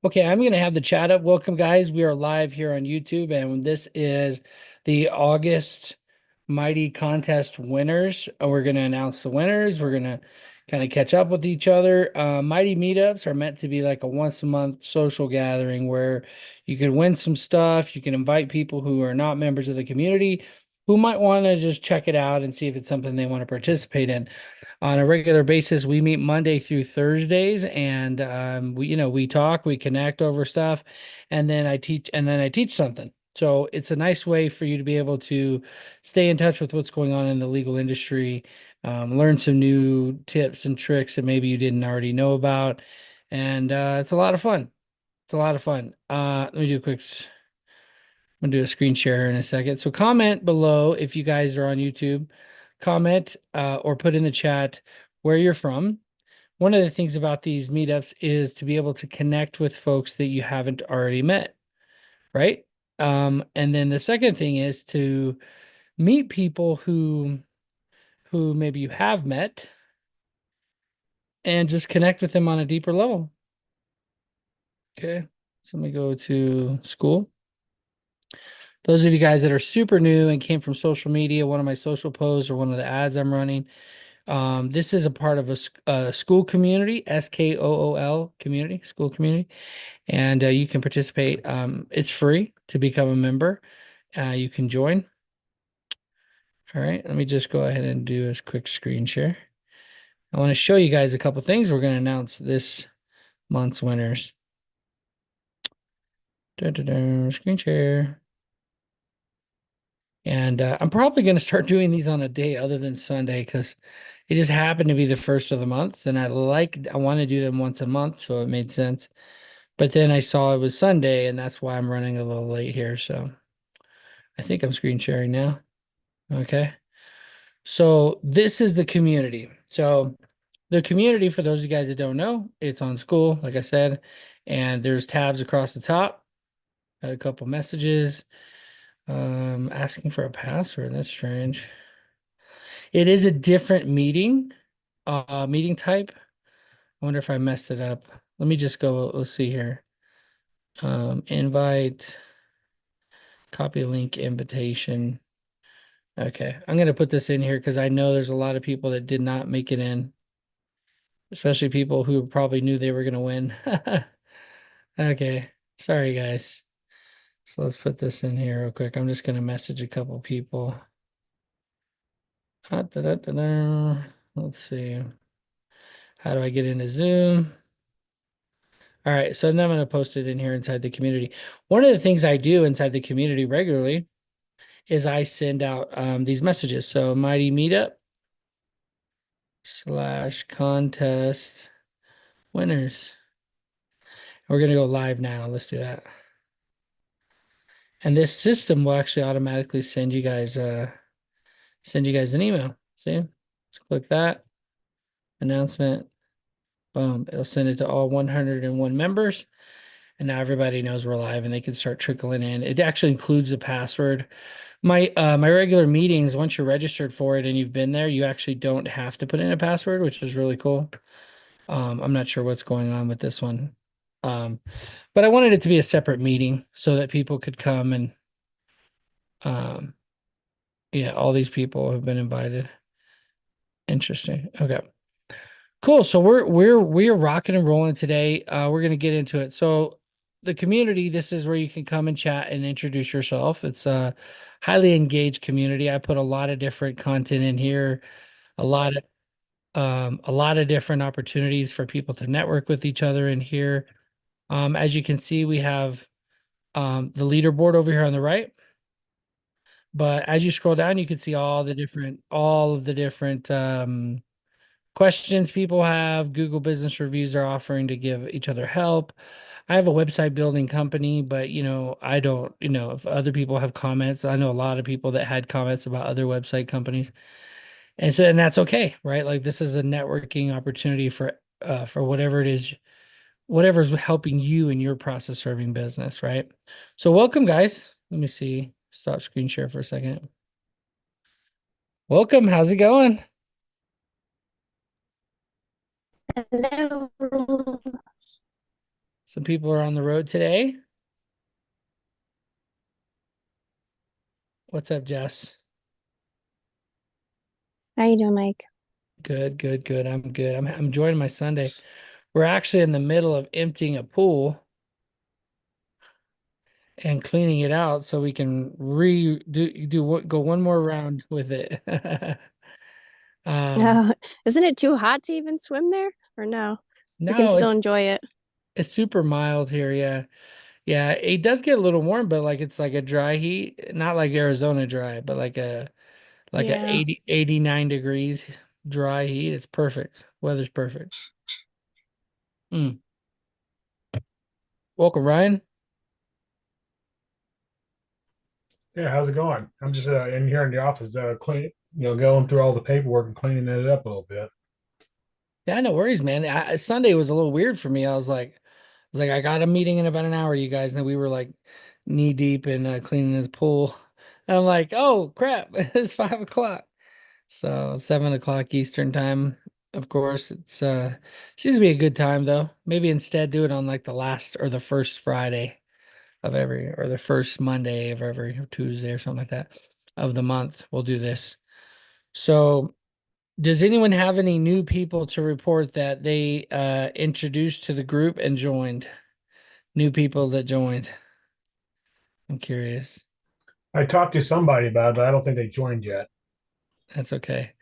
Okay, I'm going to have the chat up. Welcome, guys. We are live here on YouTube, and this is the August Mighty Contest winners. We're going to announce the winners. We're going to kind of catch up with each other. Mighty meetups are meant to be like a once a month social gathering where you can win some stuff. You can invite people who are not members of the community who might want to just check it out and see if it's something they want to participate in on a regular basis. We meet Monday through Thursdays, and we talk, we connect over stuff, and then I teach something. So it's a nice way for you to be able to stay in touch with what's going on in the legal industry, learn some new tips and tricks that maybe you didn't already know about, and it's a lot of fun. It's a lot of fun. Let me do a I'm gonna do a screen share in a second. So comment below if you guys are on YouTube. Comment or put in the chat where you're from. One of the things about these meetups is to be able to connect with folks that you haven't already met, right? And then the second thing is to meet people who maybe you have met and just connect with them on a deeper level. Okay, so let me go to school. Those of you guys that are super new and came from social media, one of my social posts or one of the ads I'm running, this is a part of a school community, SKOOL community, school community, and you can participate. It's free to become a member. You can join. All right, let me just go ahead and do a quick screen share. I want to show you guys a couple things. We're going to announce this month's winners. Screen share. And I'm probably going to start doing these on a day other than Sunday because it just happened to be the first of the month. And I want to do them once a month. So it made sense. But then I saw it was Sunday, and that's why I'm running a little late here. So I think I'm screen sharing now. Okay. So this is the community. So the community, for those of you guys that don't know, it's on school, like I said, and there's tabs across the top. Got a couple messages asking for a password. That's strange. It is a different meeting type. I wonder if I messed it up. Let me just go, let's see here. Invite, copy link, invitation. Okay, I'm gonna put this in here because I know there's a lot of people that did not make it in, especially people who probably knew they were gonna win. Okay, sorry guys. So let's put this in here real quick. I'm just gonna message a couple people. Let's see. How do I get into Zoom? All right, so then I'm going to post it in here inside the community. One of the things I do inside the community regularly is I send out these messages. So Mighty Meetup / contest winners. We're going to go live now. Let's do that. And this system will actually automatically send you guys an email. See? Let's click that announcement. Boom. It'll send it to all 101 members. And now everybody knows we're live and they can start trickling in. It actually includes the password. My regular meetings, once you're registered for it and you've been there, you actually don't have to put in a password, which is really cool. I'm not sure what's going on with this one. But I wanted it to be a separate meeting so that people could come and um yeah, all these people have been invited. Interesting. Okay. Cool. So we're rocking and rolling today. We're gonna get into it. So the community, this is where you can come and chat and introduce yourself. It's a highly engaged community. I put a lot of different content in here, a lot of a lot of different opportunities for people to network with each other in here. As you can see, we have the leaderboard over here on the right. But as you scroll down, you can see all of the different questions people have. Google Business Reviews are offering to give each other help. I have a website building company, but I don't, if other people have comments, I know a lot of people that had comments about other website companies. And that's okay, right? Like this is a networking opportunity for whatever it is, whatever's helping you in your process serving business, right? So welcome guys. Let me see. Stop screen share for a second. Welcome. How's it going? Hello. Some people are on the road today. What's up, Jess? How you doing, Mike? Good, good, good. I'm good. I'm enjoying my Sunday. We're actually in the middle of emptying a pool and cleaning it out so we can go one more round with it. Um, Uh, isn't it too hot to even swim there? Or no? You can no, still enjoy it. it's super mild here, yeah. Yeah, it does get a little warm, but like it's like a dry heat, not like Arizona dry, but like a Yeah. 80 89 degrees dry heat. It's perfect. Weather's perfect. Mm. Welcome, Ryan. Yeah, how's it going? I'm just in here in the office, going through all the paperwork and cleaning that up a little bit. Yeah, no worries, man. Sunday was a little weird for me. I was like, I got a meeting in about an hour, you guys, and then we were like knee deep in cleaning this pool. And I'm like, oh crap, it's 5 o'clock. So 7 o'clock Eastern time, of course. It's seems to be a good time though. Maybe instead do it on like the last or the first Friday of every or the first Monday of every or Tuesday or something like that of the month. We'll do this. So does anyone have any new people to report that they introduced to the group and joined? New people that joined. I'm curious. I talked to somebody about it, but I don't think they joined yet. That's okay.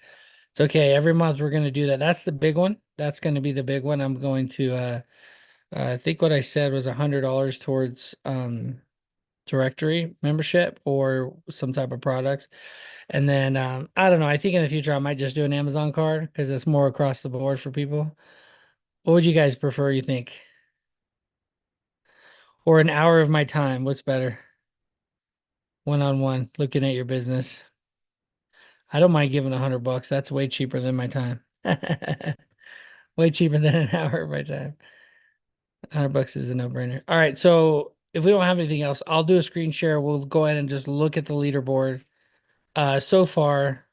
It's okay. Every month we're going to do that. That's the big one. That's going to be the big one. I'm going to I think what I said was $100 towards directory membership or some type of products. And then I don't know. I think in the future I might just do an Amazon card because it's more across the board for people. What would you guys prefer, you think? Or an hour of my time? What's better? One on one, looking at your business. I don't mind giving $100. That's way cheaper than my time. Way cheaper than an hour of my time. $100 is a no-brainer. All right, so if we don't have anything else, I'll do a screen share. We'll go ahead and just look at the leaderboard. So far,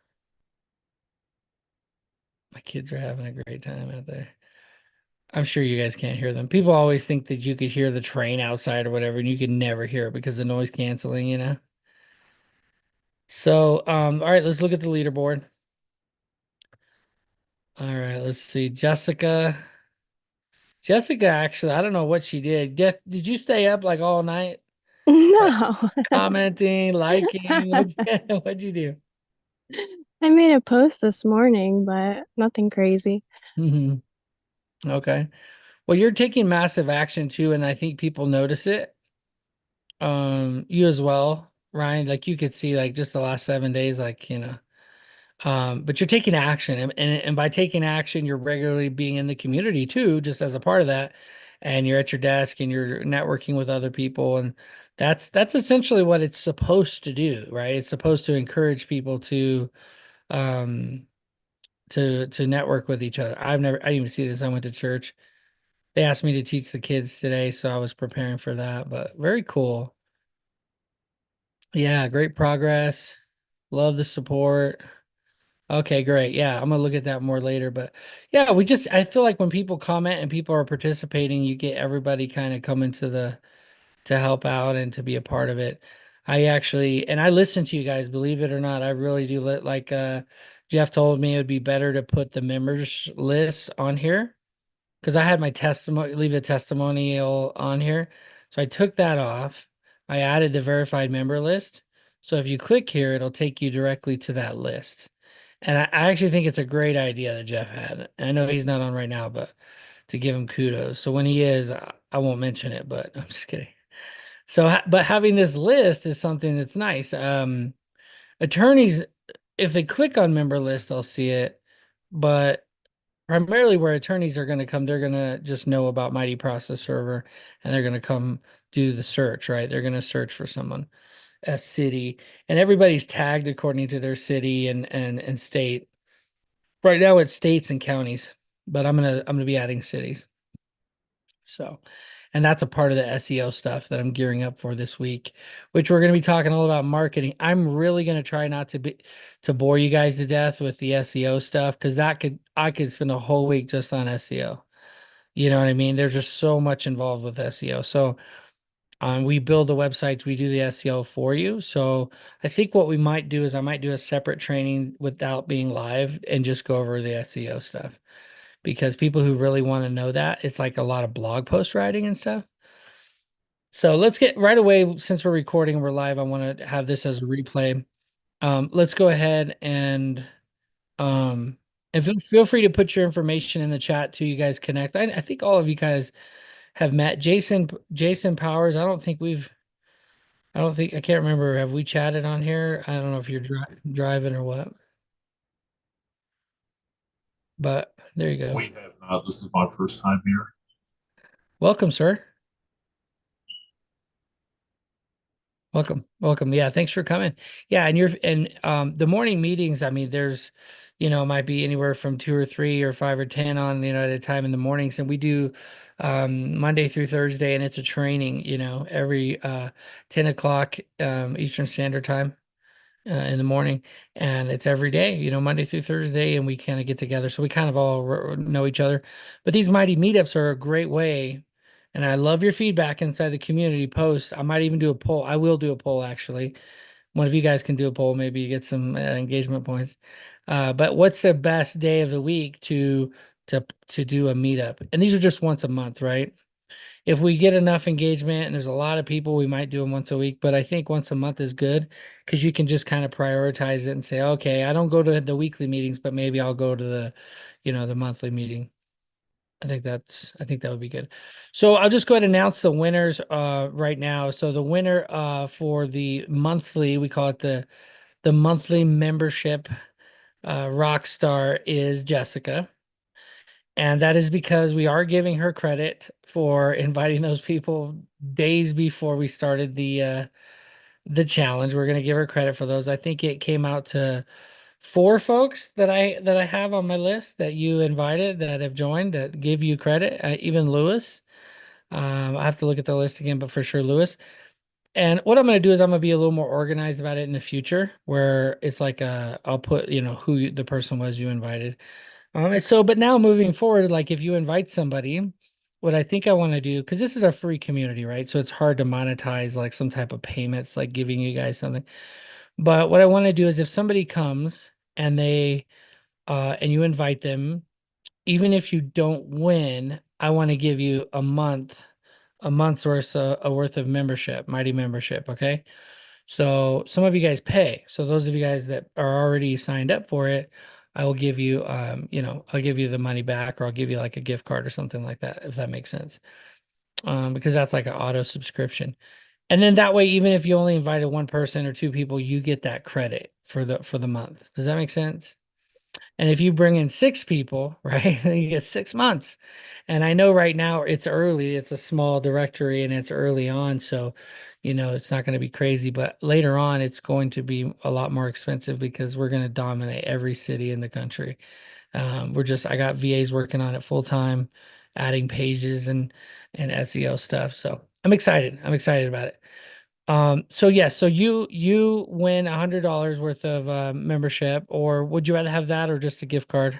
my kids are having a great time out there. I'm sure you guys can't hear them. People always think that you could hear the train outside or whatever, and you can never hear it because of noise canceling, you know? So, all right, let's look at the leaderboard. All right, let's see. Jessica, actually, I don't know what she did. Did you stay up like all night, like No. commenting, liking? What'd you do? I made a post this morning, but nothing crazy. Hmm. Okay. Well, you're taking massive action too, and I think people notice it. You as well, Ryan. Like you could see, like just the last 7 days, like but you're taking action, and by taking action, you're regularly being in the community too, just as a part of that, and you're at your desk and you're networking with other people, and that's essentially what it's supposed to do, right? It's supposed to encourage people um to network with each other. I didn't even see this. I went to church. They asked me to teach the kids today, so I was preparing for that, but very cool. Yeah, great progress. Love the support. Okay, great. Yeah, I'm gonna look at that more later. But yeah, I feel like when people comment and people are participating, you get everybody kind of coming to help out and to be a part of it. And I listen to you guys, believe it or not. I really do like Jeff told me it would be better to put the members list on here because I had my testimony, leave a testimonial on here. So I took that off. I added the verified member list. So if you click here, it'll take you directly to that list. And I actually think it's a great idea that Jeff had. I know he's not on right now, but to give him kudos. So when he is, I won't mention it, but I'm just kidding. But having this list is something that's nice. Attorneys, if they click on member list, they'll see it. But primarily where attorneys are going to come, they're going to just know about Mighty Process Server and they're going to come do the search, right? They're going to search for someone, a city, and everybody's tagged according to their city and state. Right now it's states and counties, but I'm gonna be adding cities. So, And that's a part of the SEO stuff that I'm gearing up for this week, which we're going to be talking all about marketing. I'm really going to try not to bore you guys to death with the SEO stuff because I could spend a whole week just on SEO. You know what I mean? There's just so much involved with SEO. So we build the websites, we do the SEO for you. So I think what we might do is I might do a separate training without being live and just go over the SEO stuff because people who really want to know that, it's like a lot of blog post writing and stuff. So let's get right away, since we're recording, we're live. I want to have this as a replay. Let's go ahead um, and feel free to put your information in the chat too. You guys connect. I think all of you guys have met Jason Powers. I don't think I can't remember. Have we chatted on here? I don't know if you're driving or what, but there you go. We have not. This is my first time here. Welcome, sir. Welcome. Yeah, thanks for coming. Yeah, and the morning meetings, I mean, there's, might be anywhere from 2 or 3 or 5 or 10 on, at a time in the mornings. And we do Monday through Thursday, and it's a training, every 10 o'clock Eastern Standard Time in the morning, and it's every day, Monday through Thursday, and we kind of get together. So we kind of all know each other. But these mighty meetups are a great way. And I love your feedback inside the community post. I might even do a poll. I will do a poll actually. One of you guys can do a poll. Maybe you get some engagement points. But what's the best day of the week to do a meetup? And these are just once a month, right? If we get enough engagement and there's a lot of people, we might do them once a week. But I think once a month is good because you can just kind of prioritize it and say, okay, I don't go to the weekly meetings, but maybe I'll go to the monthly meeting. I think that would be good. So I'll just go ahead and announce the winners right now. So the winner for the monthly, we call it the monthly membership rock star is Jessica. And that is because we are giving her credit for inviting those people days before we started the challenge. We're going to give her credit for those. I think it came out to 4 folks that I have on my list that you invited that have joined that gave you credit. Even Lewis. I have to look at the list again, but for sure Lewis. And what I'm going to do is I'm going to be a little more organized about it in the future, where it's like I'll put who the person was you invited. But now moving forward, like if you invite somebody, what I think I want to do, because this is a free community, right? So it's hard to monetize like some type of payments, like giving you guys something. But what I want to do is if somebody comes and and you invite them, even if you don't win, I want to give you a month's worth of membership, Mighty membership. Okay. So some of you guys pay. So those of you guys that are already signed up for it, I will give you, I'll give you the money back, or I'll give you like a gift card or something like that, if that makes sense. Because that's like an auto subscription. And then that way, even if you only invited 1 person or 2 people, you get that credit for the month. Does that make sense? And if you bring in 6 people, right, then you get 6 months. And I know right now it's early, it's a small directory and it's early on. So, it's not going to be crazy, but later on, it's going to be a lot more expensive because we're going to dominate every city in the country. I got VAs working on it full time, adding pages and SEO stuff. So I'm excited. I'm excited about it. So yes, so you win $100 worth of membership, or would you rather have that or just a gift card?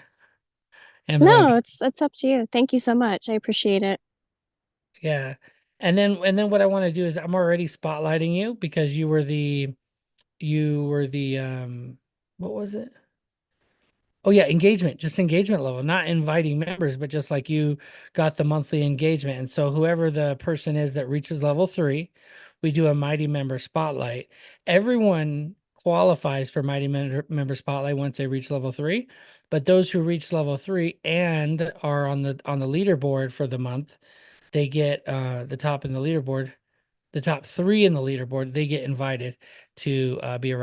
Amazon. No, it's up to you. Thank you so much. I appreciate it. Yeah. And then what I want to do is I'm already spotlighting you because you were the what was it? Oh yeah, engagement, just engagement level, not inviting members, but just like you got the monthly engagement. And so whoever the person is that reaches level 3, we do a Mighty Member Spotlight. Everyone qualifies for Mighty Member Spotlight once they reach level 3, but those who reach level 3 and are on the leaderboard for the month, they get the top in the leaderboard, the top 3 in the leaderboard, they get invited to be a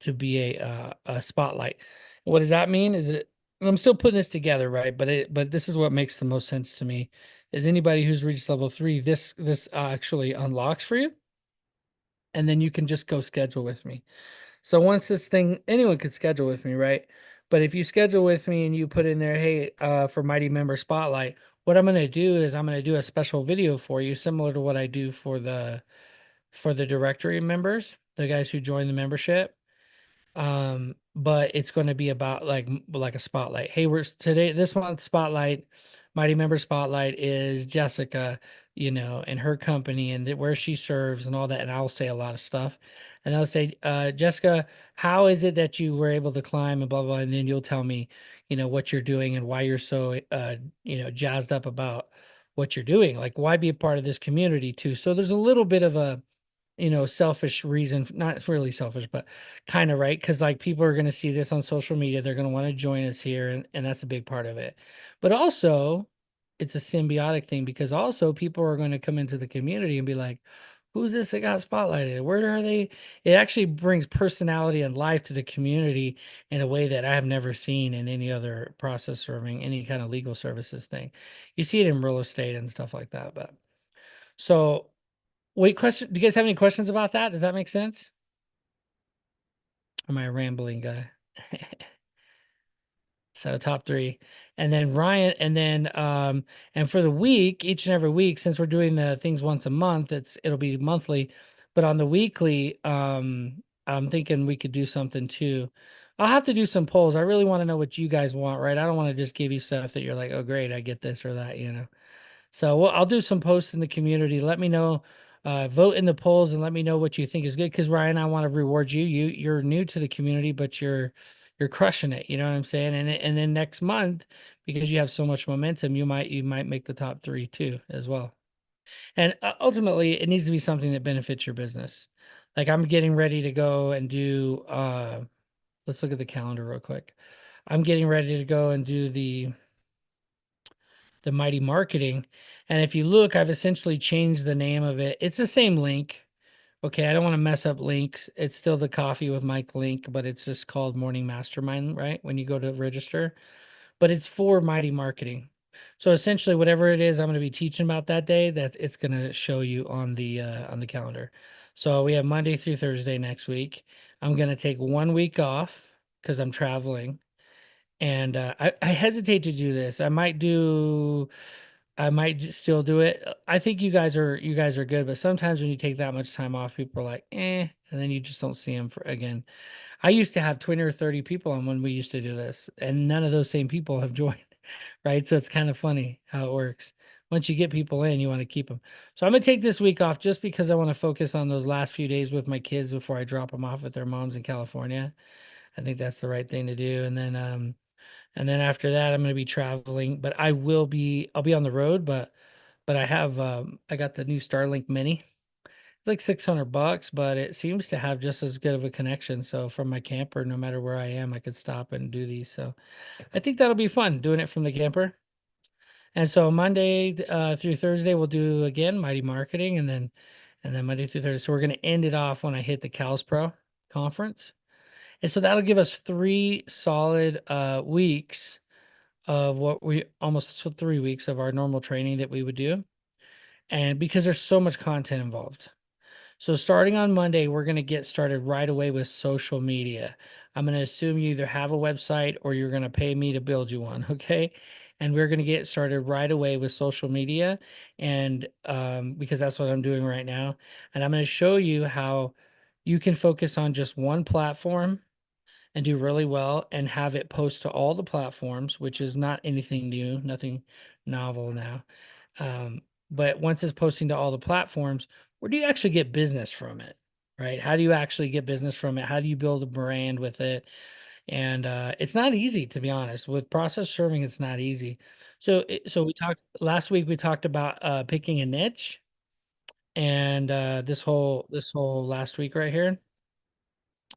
to be a spotlight. What does that mean? I'm still putting this together, right? But this is what makes the most sense to me. Is anybody who's reached level 3, this actually unlocks for you, and then you can just go schedule with me. So once this thing, anyone could schedule with me, right? But if you schedule with me and you put in there, hey, for Mighty Member Spotlight, what I'm going to do is I'm going to do a special video for you, similar to what I do for the directory members, the guys who join the membership. But it's going to be about like a spotlight. Hey, we're today this month's spotlight, Mighty Member Spotlight is Jessica, and her company and where she serves and all that. And I'll say a lot of stuff, and I'll say, Jessica, how is it that you were able to climb and blah blah, and then you'll tell me, what you're doing and why you're so jazzed up about what you're doing. Like, why be a part of this community too? So there's a little bit of a selfish reason, not really selfish, but kind of right. Cause like people are going to see this on social media. They're going to want to join us here. And that's a big part of it. But also it's a symbiotic thing because also people are going to come into the community and be like, who's this that got spotlighted? Where are they? It actually brings personality and life to the community in a way that I have never seen in any other process serving, any kind of legal services thing. You see it in real estate and stuff like that. But so wait, question. Do you guys have any questions about that? Does that make sense? Am I a rambling guy? So top three. And then Ryan, and for the week, each and every week, since we're doing the things once a month, it'll be monthly. But on the weekly, I'm thinking we could do something too. I'll have to do some polls. I really want to know what you guys want, right? I don't want to just give you stuff that you're like, oh great, I get this or that. So I'll do some posts in the community. Let me know, vote in the polls and let me know what you think is good. Because Ryan, I want to reward you. You're new to the community, but you're crushing it. You know what I'm saying? And then next month, because you have so much momentum, you might make the top 3 too as well. And ultimately, it needs to be something that benefits your business. Like I'm getting ready to go and do. Let's look at the calendar real quick. I'm getting ready to go and do the Mighty Marketing. And if you look, I've essentially changed the name of it. It's the same link. Okay, I don't want to mess up links. It's still the Coffee with Mike link, but it's just called Morning Mastermind, right? When you go to register. But it's for Mighty Marketing. So essentially whatever it is I'm going to be teaching about that day, that it's going to show you on the calendar. So we have Monday through Thursday next week. I'm going to take 1 week off because I'm traveling. And I hesitate to do this. I might still do it. I think you guys are good, but sometimes when you take that much time off, people are like, and then you just don't see them for again. I used to have 20 or 30 people on when we used to do this, and none of those same people have joined, right? So it's kind of funny how it works. Once you get people in, you want to keep them. So I'm gonna take this week off just because I want to focus on those last few days with my kids before I drop them off at their moms in California. I think that's the right thing to do. And then after that, I'm going to be traveling, but I'll be on the road, but I got the new Starlink Mini. It's like $600, but it seems to have just as good of a connection. So from my camper, no matter where I am, I could stop and do these. So I think that'll be fun doing it from the camper. And so Monday through Thursday, we'll do again Mighty Marketing, and then Monday through Thursday. So we're going to end it off when I hit the Cows Pro conference. And so that'll give us 3 solid weeks of what we almost 3 weeks of our normal training that we would do. And because there's so much content involved. So starting on Monday, we're going to get started right away with social media. I'm going to assume you either have a website or you're going to pay me to build you one. Okay. And we're going to get started right away with social media. And because that's what I'm doing right now. And I'm going to show you how you can focus on just one platform and do really well and have it post to all the platforms, which is not anything new, nothing novel now. But once it's posting to all the platforms, where do you actually get business from it? Right? How do you actually get business from it? How do you build a brand with it? And it's not easy, to be honest. With process serving, it's not easy. So we talked last week. We talked about picking a niche, and this whole last week right here,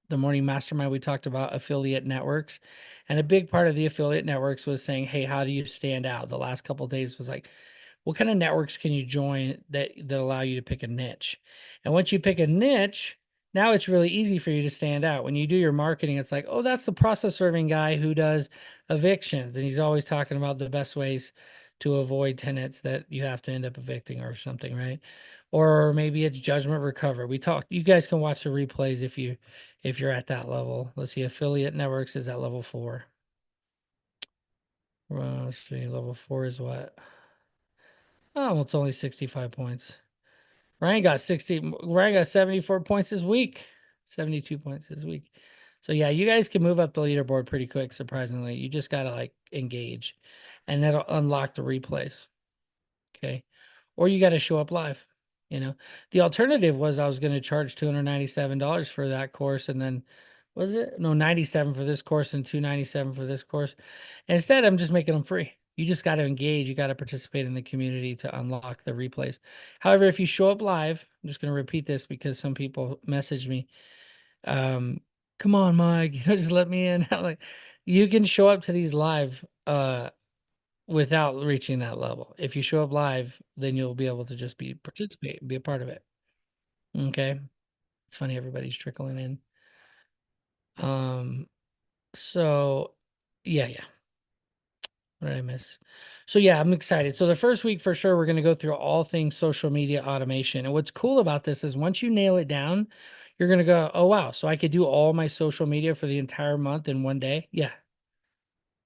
the morning mastermind, we talked about affiliate networks, and a big part of the affiliate networks was saying, hey, how do you stand out? The last couple of days was like, what kind of networks can you join that allow you to pick a niche? And once you pick a niche, now it's really easy for you to stand out. When you do your marketing, it's like, oh, that's the process serving guy who does evictions, and he's always talking about the best ways to avoid tenants that you have to end up evicting or something, right? Or maybe it's judgment recovery. You guys can watch the replays if you're at that level. Let's see, affiliate networks is at level 4. Well, let's see, level 4 is what? Oh, well, it's only 65 points. Ryan got 74 points this week. 72 points this week. So yeah, you guys can move up the leaderboard pretty quick, surprisingly. You just gotta like engage and that'll unlock the replays. Okay. Or you gotta show up live. You know, the alternative was I was gonna charge $297 for that course, and then was it? No, 97 for this course and 297 for this course. And instead, I'm just making them free. You just got to engage. You got to participate in the community to unlock the replays. However, if you show up live, I'm just going to repeat this because some people messaged me. Come on, Mike, just let me in. Like, you can show up to these live without reaching that level. If you show up live, then you'll be able to just participate and be a part of it. Okay. It's funny, everybody's trickling in. So yeah. What did I miss? So yeah, I'm excited. So the first week for sure, we're going to go through all things social media automation. And what's cool about this is once you nail it down, you're going to go, oh wow, so I could do all my social media for the entire month in one day. Yeah,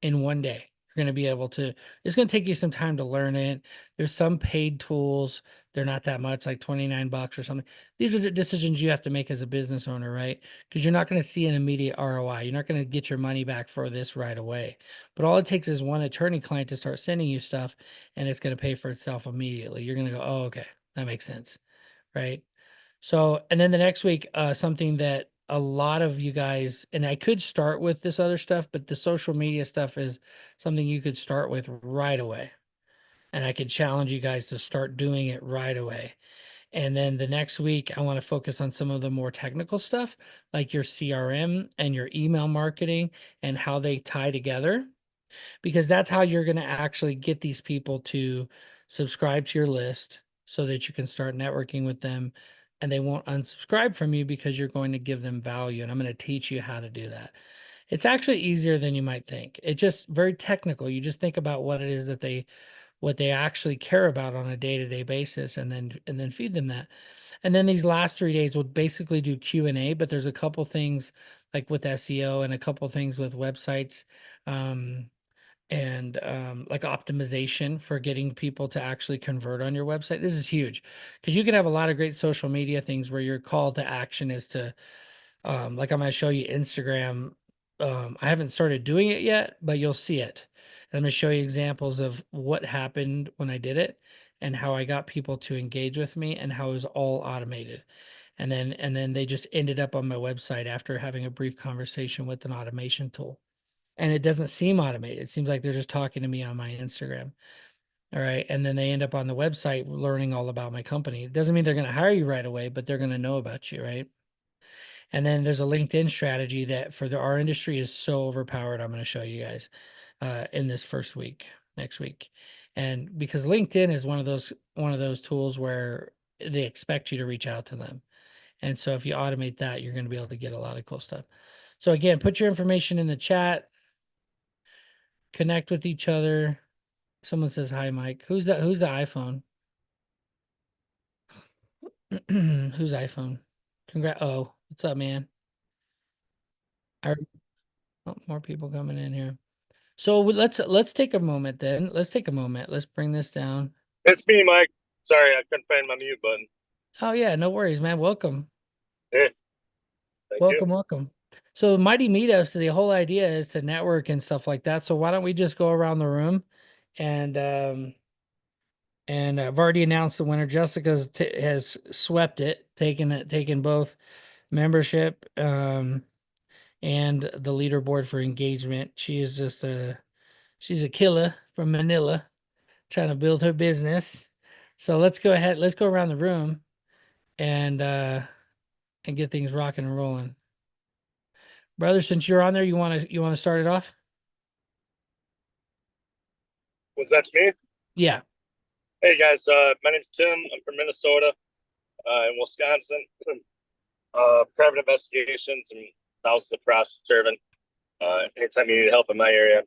in one day. You're going to be able to, it's going to take you some time to learn it. There's some paid tools. They're not that much, like 29 bucks or something. These are the decisions you have to make as a business owner, right? Because you're not going to see an immediate ROI. You're not going to get your money back for this right away. But all it takes is one attorney client to start sending you stuff, and it's going to pay for itself immediately. You're going to go, oh, okay, that makes sense, right? So, and then the next week, something that a lot of you guys, and I could start with this other stuff, but the social media stuff is something you could start with right away. And I could challenge you guys to start doing it right away. And then the next week, I want to focus on some of the more technical stuff, like your CRM and your email marketing and how they tie together, because that's how you're going to actually get these people to subscribe to your list so that you can start networking with them and they won't unsubscribe from you because you're going to give them value. And I'm going to teach you how to do that. It's actually easier than you might think. It's just very technical. You just think about what it is that what they actually care about on a day-to-day basis and then feed them that. And then these last 3 days we'll basically do Q&A, but there's a couple things like with SEO and a couple things with websites. And like optimization for getting people to actually convert on your website. This is huge because you can have a lot of great social media things where your call to action is to, like I'm going to show you Instagram. I haven't started doing it yet, but you'll see it. And I'm going to show you examples of what happened when I did it and how I got people to engage with me and how it was all automated. And then they just ended up on my website after having a brief conversation with an automation tool. And it doesn't seem automated. It seems like they're just talking to me on my Instagram. All right. And then they end up on the website learning all about my company. It doesn't mean they're going to hire you right away, but they're going to know about you. Right. And then there's a LinkedIn strategy that for our industry is so overpowered. I'm going to show you guys in this first week, next week. And because LinkedIn is one of those tools where they expect you to reach out to them. And so if you automate that, you're going to be able to get a lot of cool stuff. So again, put your information in the chat. Connect with each other. Someone says hi, Mike. Who's the iPhone? Who's iPhone? Oh, what's up, man? Oh, more people coming in here. So let's take a moment then. Let's take a moment. Let's bring this down. It's me, Mike. Sorry, I couldn't find my mute button. Oh yeah, no worries, man. Welcome. Yeah. Thank you. Welcome. So Mighty Meetups, the whole idea is to network and stuff like that. So why don't we just go around the room and I've already announced the winner. Jessica's has swept it, taken both membership and the leaderboard for engagement. She is just she's a killer from Manila, trying to build her business. So let's go ahead. Let's go around the room and get things rocking and rolling. Brother, since you're on there, you wanna start it off? Was that me? Yeah. Hey guys, my name's Tim. I'm from Minnesota, in Wisconsin. Private investigations and how's the process serving. Anytime you need help in my area, I'm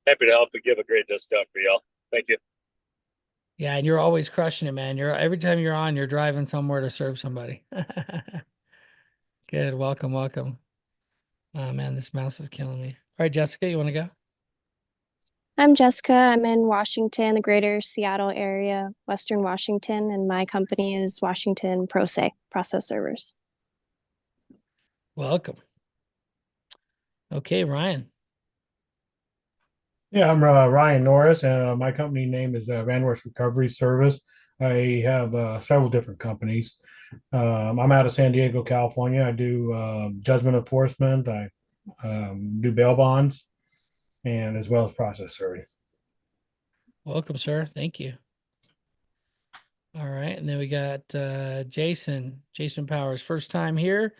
happy to help and give a great discount for y'all. Thank you. Yeah, and you're always crushing it, man. Every time you're on, you're driving somewhere to serve somebody. Good. Welcome. Oh man, this mouse is killing me. All right, Jessica, you want to go? I'm Jessica. I'm in Washington, the greater Seattle area, Western Washington, and my company is Washington ProSe, Process Servers. Welcome. Okay, Ryan. Yeah, I'm Ryan Norris, and my company name is Winnerz Recovery Service. I have several different companies. I'm out of San Diego, California. I do judgment enforcement. I do bail bonds, and as well as process serving. Welcome, sir. Thank you. All right, and then we got Jason Powers, first time here,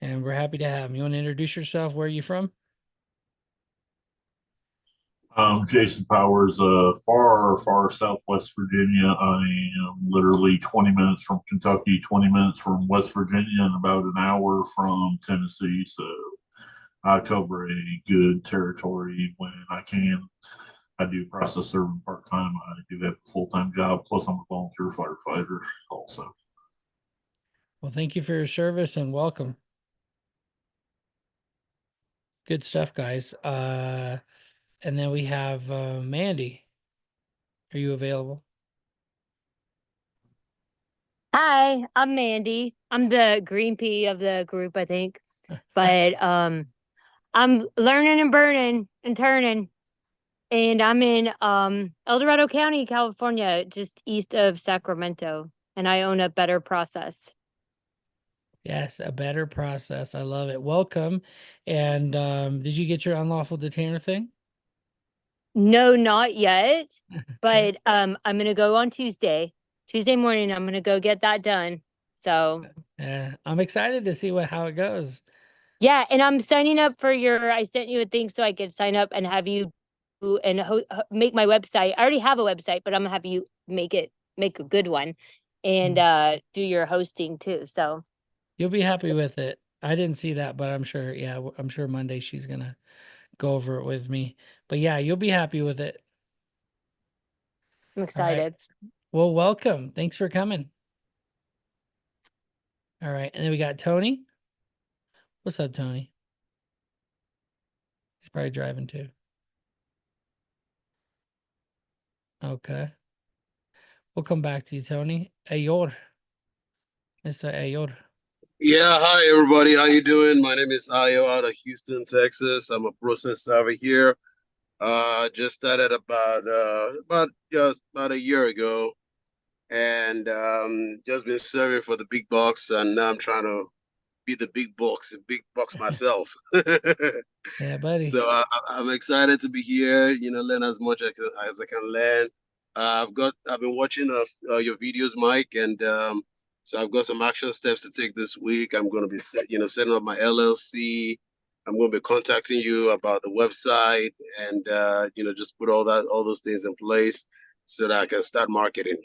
and we're happy to have him. You want to introduce yourself? Where are you from? Jason Powers, far southwest Virginia. I am literally 20 minutes from Kentucky, 20 minutes from West Virginia, and about an hour from Tennessee. So I cover a good territory when I can. I do process serving part time. I do have a full time job, plus I'm a volunteer firefighter also. Well, thank you for your service and welcome. Good stuff, guys. And then we have Mandy. Are you available? Hi, I'm Mandy. I'm the green pea of the group, I think. But I'm learning and burning and turning. And I'm in El Dorado County, California, just east of Sacramento. And I own a Better Process. Yes, a better process. I love it. Welcome. And did you get your unlawful detainer thing? No, not yet. Okay. But I'm gonna go on Tuesday. Tuesday morning, I'm gonna go get that done. So Yeah, I'm excited to see how it goes. yeah, and I'm signing up for I sent you a thing so I could sign up and have you and make my website. I already have a website, but I'm gonna have you make a good one and do your hosting too. So You'll be happy with it. I didn't see that, but I'm sure, yeah, I'm sure Monday she's gonna go over it with me. But yeah, you'll be happy with it. I'm All right. excited. Well, welcome. Thanks for coming. All right. And then we got Tony. What's up, Tony? He's probably driving too. Okay. We'll come back to you, Tony. Ayor. Mr. Ayor. Yeah, hi everybody. How you doing? My name is Ayo out of Houston, Texas. I'm a process server here. Just started about a year ago, and just been serving for the big bucks, and now I'm trying to be the big bucks myself. Yeah, buddy. So I'm excited to be here. Learn as much as I can learn. I've been watching your videos, Mike, and so I've got some action steps to take this week. I'm going to be setting up my LLC. I'm going to be contacting you about the website, and just put all those things in place so that I can start marketing.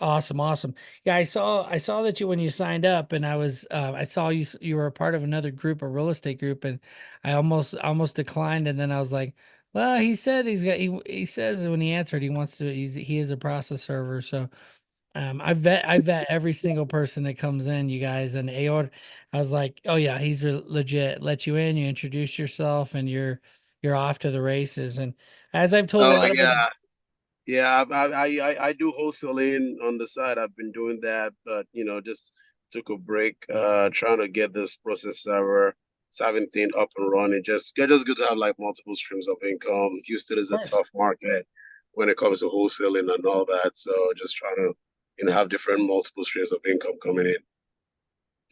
Awesome, awesome. Yeah, I saw that when you signed up, and I saw you were a part of another group, a real estate group, and I almost declined, and then I was like, well, he said he says when he answered he is a process server, so I vet every single person that comes in, you guys, and Aor, I was like, oh yeah, he's legit. Let you in, you introduce yourself, and you're off to the races. And as I've told a Oh lot of yeah. Yeah, I do wholesaling on the side. I've been doing that, but just took a break, trying to get this process server serving thing up and running. Just good to have like multiple streams of income. Houston is a course. tough market when it comes to wholesaling and all that. So just trying to, have different multiple streams of income coming in.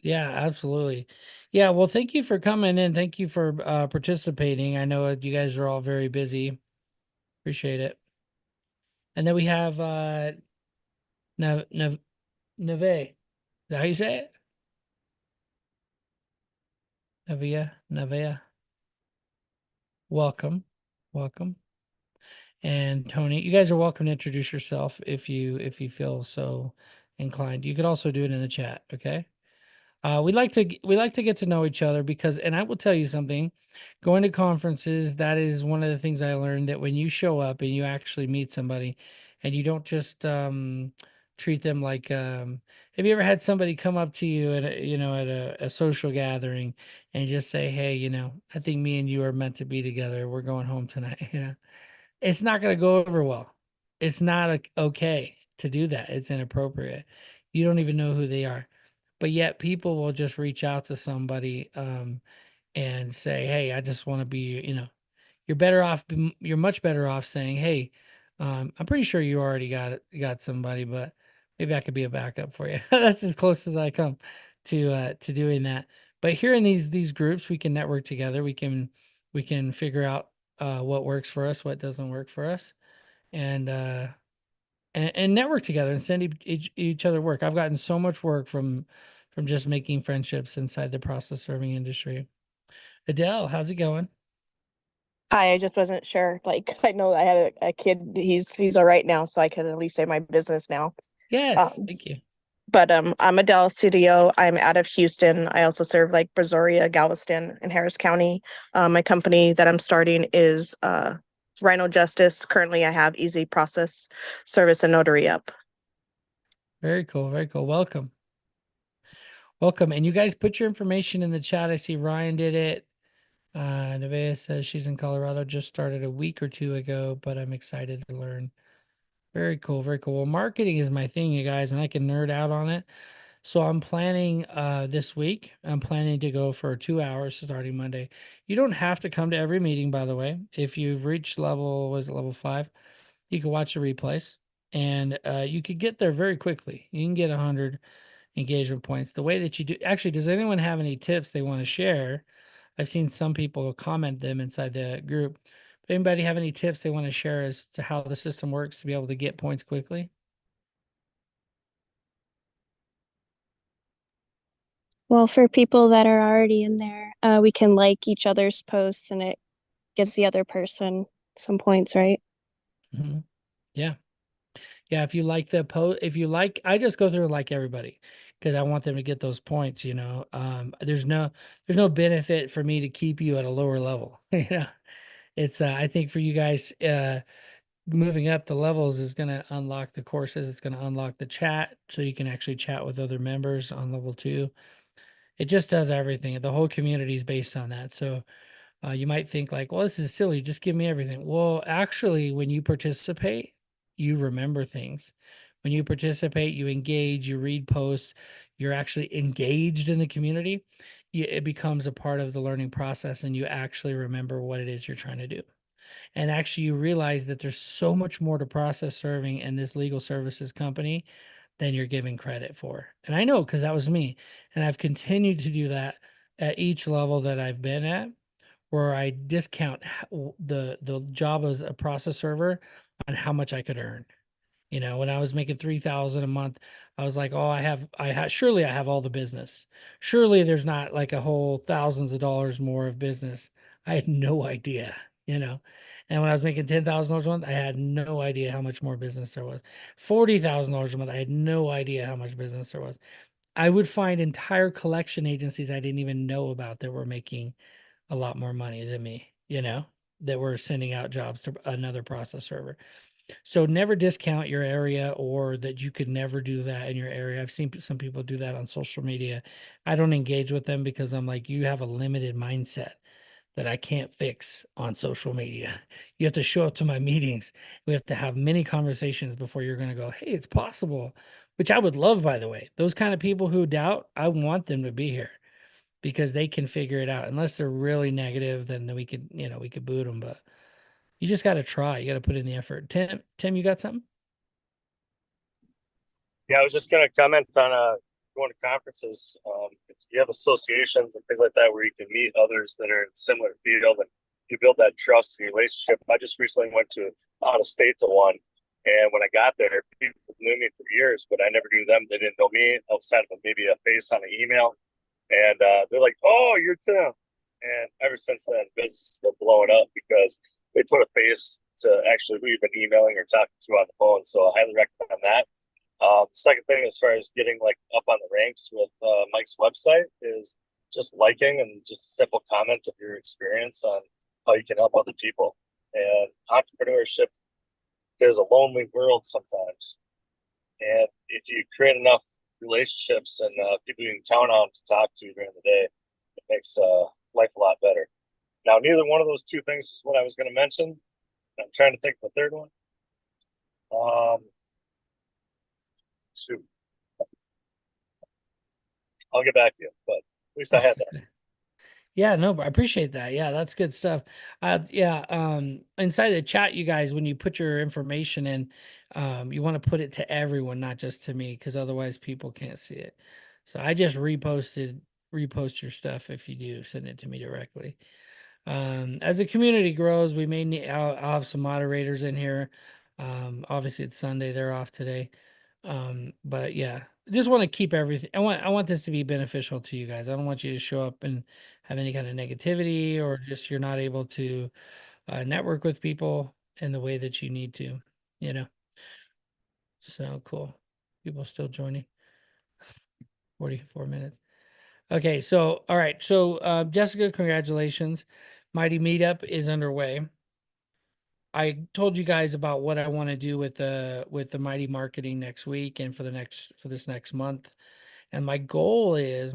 Yeah, absolutely. Yeah, well, thank you for coming in. Thank you for participating. I know you guys are all very busy. Appreciate it. And then we have Neve. Is that how you say it? Nevea. Welcome. Welcome. And Tony, you guys are welcome to introduce yourself if you feel so inclined. You could also do it in the chat, okay? We like to get to know each other because, and I will tell you something, going to conferences, that is one of the things I learned, that when you show up and you actually meet somebody and you don't just treat them like have you ever had somebody come up to you at a social gathering and just say, hey, I think me and you are meant to be together. We're going home tonight, it's not going to go over well. It's not okay to do that. It's inappropriate. You don't even know who they are. But yet people will just reach out to somebody and say, "Hey, I just want to be, you're better off you're much better off saying, "Hey, I'm pretty sure you already got somebody, but maybe I could be a backup for you." That's as close as I come to doing that. But here in these groups, we can network together. We can figure out what works for us, what doesn't work for us, and and network together and send each other work. I've gotten so much work from just making friendships inside the process serving industry. Adele, how's it going? Hi, I just wasn't sure. Like, I know I have a kid. He's all right now, so I could at least say my business now. Yes, Um, thank you. but I'm Adele Studio. I'm out of Houston. I also serve like Brazoria, Galveston, and Harris County. My company that I'm starting is Rhino Justice. Currently, I have Easy Process Service and Notary up. Very cool, very cool. Welcome. Welcome. And you guys put your information in the chat. I see Ryan did it. Nevea says she's in Colorado, just started a week or two ago, but I'm excited to learn. Very cool, very cool. Well, marketing is my thing, you guys, and I can nerd out on it. So I'm planning this week. I'm planning to go for 2 hours starting Monday. You don't have to come to every meeting, by the way. If you've reached level 5, you can watch the replays, and you could get there very quickly. You can get 100 engagement points. The way that you do, actually, does anyone have any tips they want to share? I've seen some people comment them inside the group. But anybody have any tips they want to share as to how the system works to be able to get points quickly? Well, for people that are already in there, we can like each other's posts and it gives the other person some points, right? Mhm. Yeah. Yeah. If you like the post, if you like, I just go through and like everybody because I want them to get those points, there's no benefit for me to keep you at a lower level. It's, I think for you guys, moving up the levels is going to unlock the courses. It's going to unlock the chat so you can actually chat with other members on level 2. It just does everything. The whole community is based on that. So you might think like, well, this is silly. Just give me everything. Well, actually, when you participate, you remember things. When you participate, you engage, you read posts, you're actually engaged in the community. It becomes a part of the learning process and you actually remember what it is you're trying to do. And actually, you realize that there's so much more to process serving in this legal services company than you're giving credit for. And I know because that was me. And I've continued to do that at each level that I've been at, where I discount the job as a process server on how much I could earn. When I was making 3,000 a month, I was like, oh, surely I have all the business. Surely there's not like a whole thousands of dollars more of business. I had no idea, you know. And when I was making $10,000 a month, I had no idea how much more business there was. $40,000 a month, I had no idea how much business there was. I would find entire collection agencies I didn't even know about that were making a lot more money than me, that were sending out jobs to another process server. So never discount your area or that you could never do that in your area. I've seen some people do that on social media. I don't engage with them because I'm like, you have a limited mindset that I can't fix on social media. You have to show up to my meetings. We have to have many conversations before you're going to go, hey, it's possible, which I would love, by the way. Those kind of people who doubt, I want them to be here because they can figure it out. Unless they're really negative, then we could boot them, but you just got to try. You got to put in the effort. Tim, you got something? Yeah, I was just gonna comment on going to conferences. If you have associations and things like that where you can meet others that are in similar field and you build that trust and relationship. I just recently went to out of state to one, and when I got there, people knew me for years, but I never knew them. They didn't know me outside of maybe a face on an email, and they're like, "Oh, you're Tim." And ever since then, business has been blowing up because they put a face to actually who you've been emailing or talking to on the phone. So I highly recommend that. Second thing, as far as getting like up on the ranks with Mike's website, is just liking and just a simple comment of your experience on how you can help other people. And entrepreneurship is a lonely world sometimes. And if you create enough relationships and people you can count on to talk to during the day, it makes life a lot better. Now, neither one of those two things is what I was going to mention, I'm trying to think of the third one. Shoot. I'll get back to you, but at least I had that. Yeah, no, but I appreciate that. Yeah, that's good stuff. Yeah, inside the chat, you guys, when you put your information in, you want to put it to everyone, not just to me, because otherwise people can't see it. So I just repost your stuff if you do send it to me directly. As the community grows, we may need, I'll have some moderators in here. Obviously it's Sunday, they're off today. But yeah, just want to keep everything. I want this to be beneficial to you guys. I don't want you to show up and have any kind of negativity or just you're not able to network with people in the way that you need to, you know. So cool. People still joining. 44 minutes. Okay, so all right. So Jessica, congratulations. Mighty Meetup is underway. I told you guys about what I want to do with the Mighty Marketing next week and for this next month. And my goal is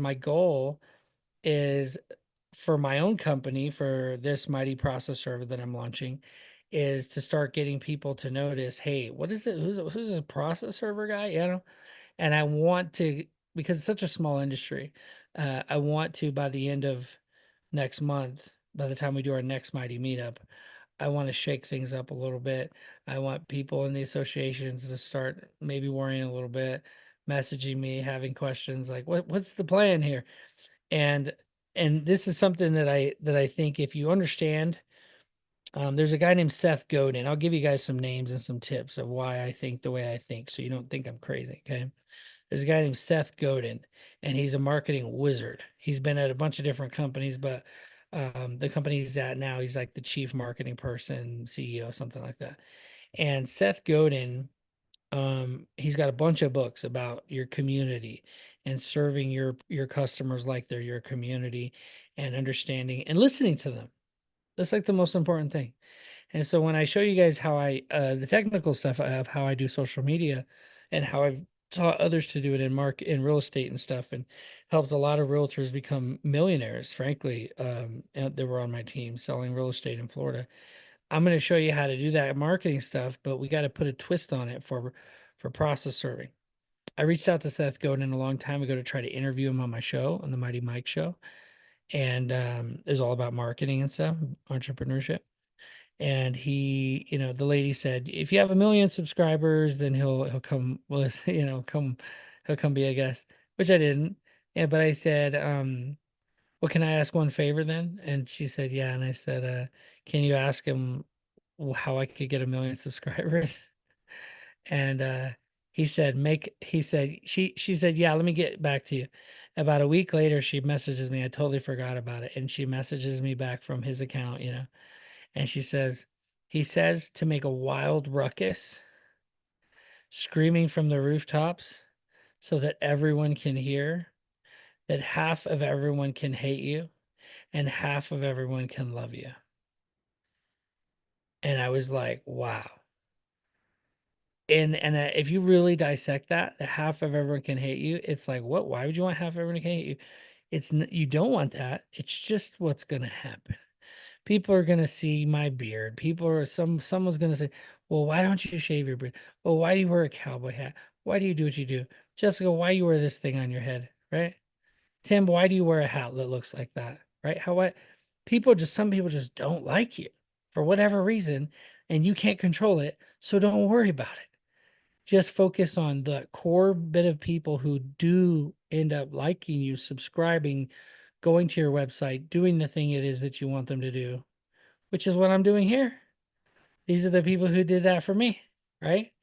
for my own company, for this Mighty process server that I'm launching, is to start getting people to notice, hey, what is it? Who's this process server guy? You know? And I want to, because it's such a small industry, I want to, by the end of next month, by the time we do our next Mighty meetup, I want to shake things up a little bit. I want people in the associations to start maybe worrying a little bit, messaging me, having questions like, what's the plan here? And this is something that I think if you understand, there's a guy named Seth Godin. I'll give you guys some names and some tips of why I think the way I think, so you don't think I'm crazy. Okay. There's a guy named Seth Godin, and he's a marketing wizard. He's been at a bunch of different companies, but the company he's at now, he's like the chief marketing person, CEO, something like that. And Seth Godin, he's got a bunch of books about your community and serving your customers like they're your community and understanding and listening to them. That's like the most important thing. And so when I show you guys how the technical stuff of how I do social media and how I've taught others to do it in real estate and stuff and helped a lot of realtors become millionaires, frankly, and they were on my team selling real estate in Florida. I'm going to show you how to do that marketing stuff, but we got to put a twist on it for process serving. I reached out to Seth Godin a long time ago to try to interview him on my show, on the Mighty Mike show. And it's all about marketing and stuff, entrepreneurship. And he, the lady said, if you have 1 million subscribers, then he'll come with, he'll come be a guest, which I didn't. Yeah, but I said, well, can I ask one favor then? And she said, yeah. And I said, can you ask him how I could get 1 million subscribers? And she said, yeah, let me get back to you. About a week later, she messages me. I totally forgot about it. And she messages me back from his account, and she says, he says to make a wild ruckus, screaming from the rooftops so that everyone can hear, that half of everyone can hate you and half of everyone can love you. And I was like, wow. And if you really dissect that, the half of everyone can hate you, it's like, what? Why would you want half of everyone to hate you? You don't want that. It's just what's going to happen. People are gonna see my beard. Someone's gonna say, well, why don't you shave your beard? Well, why do you wear a cowboy hat? Why do you do what you do? Jessica, why you wear this thing on your head? Right? Tim, why do you wear a hat that looks like that? Right? Some people just don't like you for whatever reason, and you can't control it. So don't worry about it. Just focus on the core bit of people who do end up liking you, subscribing, going to your website, doing the thing it is that you want them to do, which is what I'm doing here. These are the people who did that for me, right?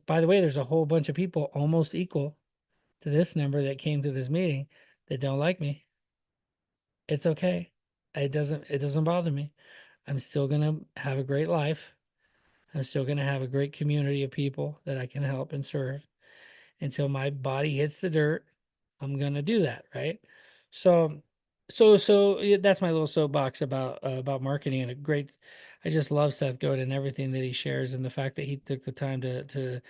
By the way, there's a whole bunch of people almost equal to this number that came to this meeting that don't like me. It's okay. It doesn't bother me. I'm still going to have a great life. I'm still going to have a great community of people that I can help and serve until my body hits the dirt. I'm going to do that, right? So yeah, that's my little soapbox about marketing and I just love Seth Godin and everything that he shares, and the fact that he took the time to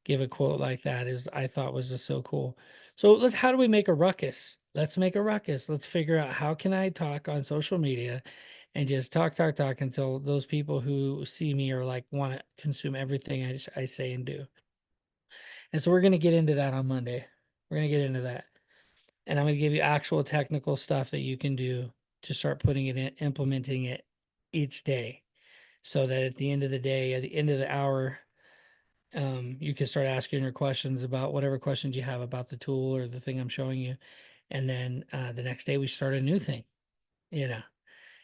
give a quote like that I thought was just so cool. So how do we make a ruckus? Let's make a ruckus. Let's figure out how can I talk on social media and just talk, talk, talk until those people who see me are like want to consume everything I say and do. And so we're going to get into that on Monday. We're going to get into that. And I'm going to give you actual technical stuff that you can do to start putting it in, implementing it each day. So that at the end of the day, at the end of the hour, you can start asking your questions about whatever questions you have about the tool or the thing I'm showing you. And then the next day we start a new thing, you know,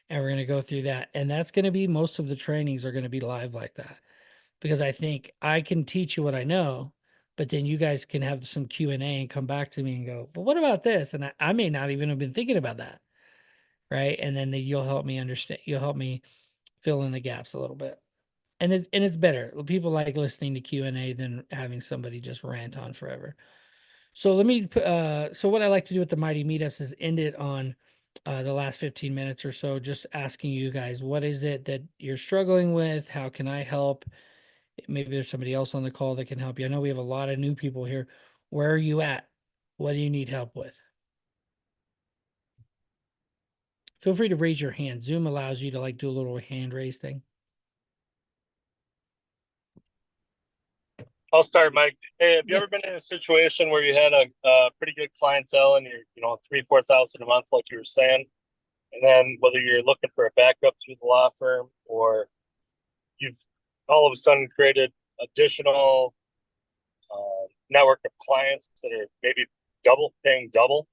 and we're going to go through that. And that's going to be, most of the trainings are going to be live like that, because I think I can teach you what I know, but then you guys can have some Q&A and come back to me and go, well, what about this? And I may not even have been thinking about that. Right. And then you'll help me understand, you'll help me fill in the gaps a little bit. And it's better. People like listening to Q&A than having somebody just rant on forever. So so what I like to do with the Mighty Meetups is end it on the last 15 minutes or so, just asking you guys, what is it that you're struggling with? How can I help? Maybe there's somebody else on the call that can help you. I know we have a lot of new people here. Where are you at? What do you need help with? Feel free to raise your hand. Zoom allows you to like do a little hand raise thing. I'll start, Mike. Hey, have you Yeah. ever been in a situation where you had a pretty good clientele and you're, 3,000-4,000 a month, like you were saying, and then whether you're looking for a backup through the law firm or you've all of a sudden created additional network of clients that are maybe paying double?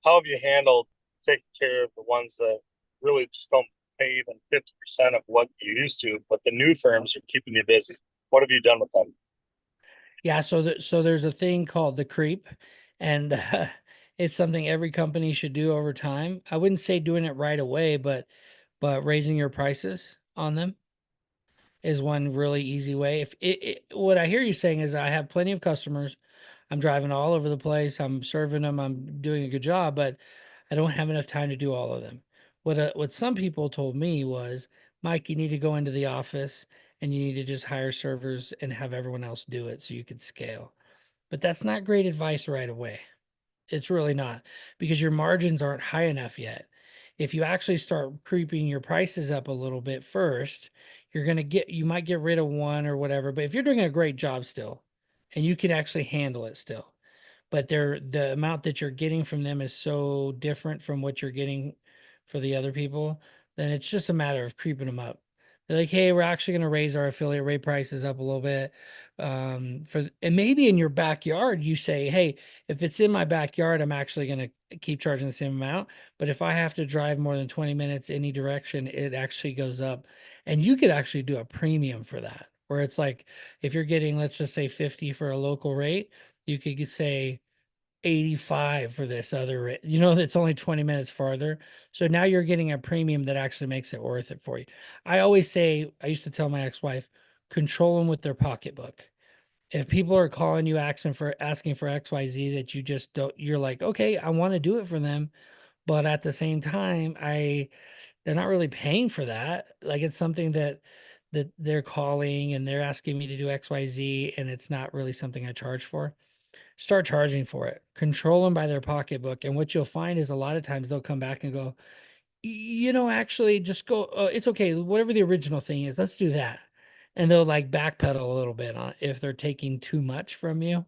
How have you handled taking care of the ones that really just don't pay even 50% of what you used to, but the new firms are keeping you busy? What have you done with them? Yeah, so there's a thing called the creep, and it's something every company should do over time. I wouldn't say doing it right away, but raising your prices on them is one really easy way. If what I hear you saying is, I have plenty of customers, I'm driving all over the place, I'm serving them, I'm doing a good job, but I don't have enough time to do all of them. What some people told me was, Mike, you need to go into the office and you need to just hire servers and have everyone else do it so you could scale. But that's not great advice right away. It's really not, because your margins aren't high enough yet. If you actually start creeping your prices up a little bit first, you might get rid of one or whatever. But if you're doing a great job still and you can actually handle it still, but the amount that you're getting from them is so different from what you're getting for the other people, then it's just a matter of creeping them up. They're like, hey, we're actually going to raise our affiliate rate prices up a little bit. And maybe in your backyard, you say, hey, if it's in my backyard, I'm actually going to keep charging the same amount. But if I have to drive more than 20 minutes any direction, it actually goes up. And you could actually do a premium for that, where it's like, if you're getting, let's just say 50 for a local rate, you could say 85 for this other, that's only 20 minutes farther. So now you're getting a premium that actually makes it worth it for you. I always say, I used to tell my ex-wife, control them with their pocketbook. If people are calling you asking for XYZ that you just don't, you're like, okay, I want to do it for them. But at the same time, they're not really paying for that. Like, it's something that they're calling and they're asking me to do XYZ, and it's not really something I charge for. Start charging for it. Control them by their pocketbook. And what you'll find is, a lot of times they'll come back and go, actually just go, it's okay. Whatever the original thing is, let's do that. And they'll like backpedal a little bit on if they're taking too much from you,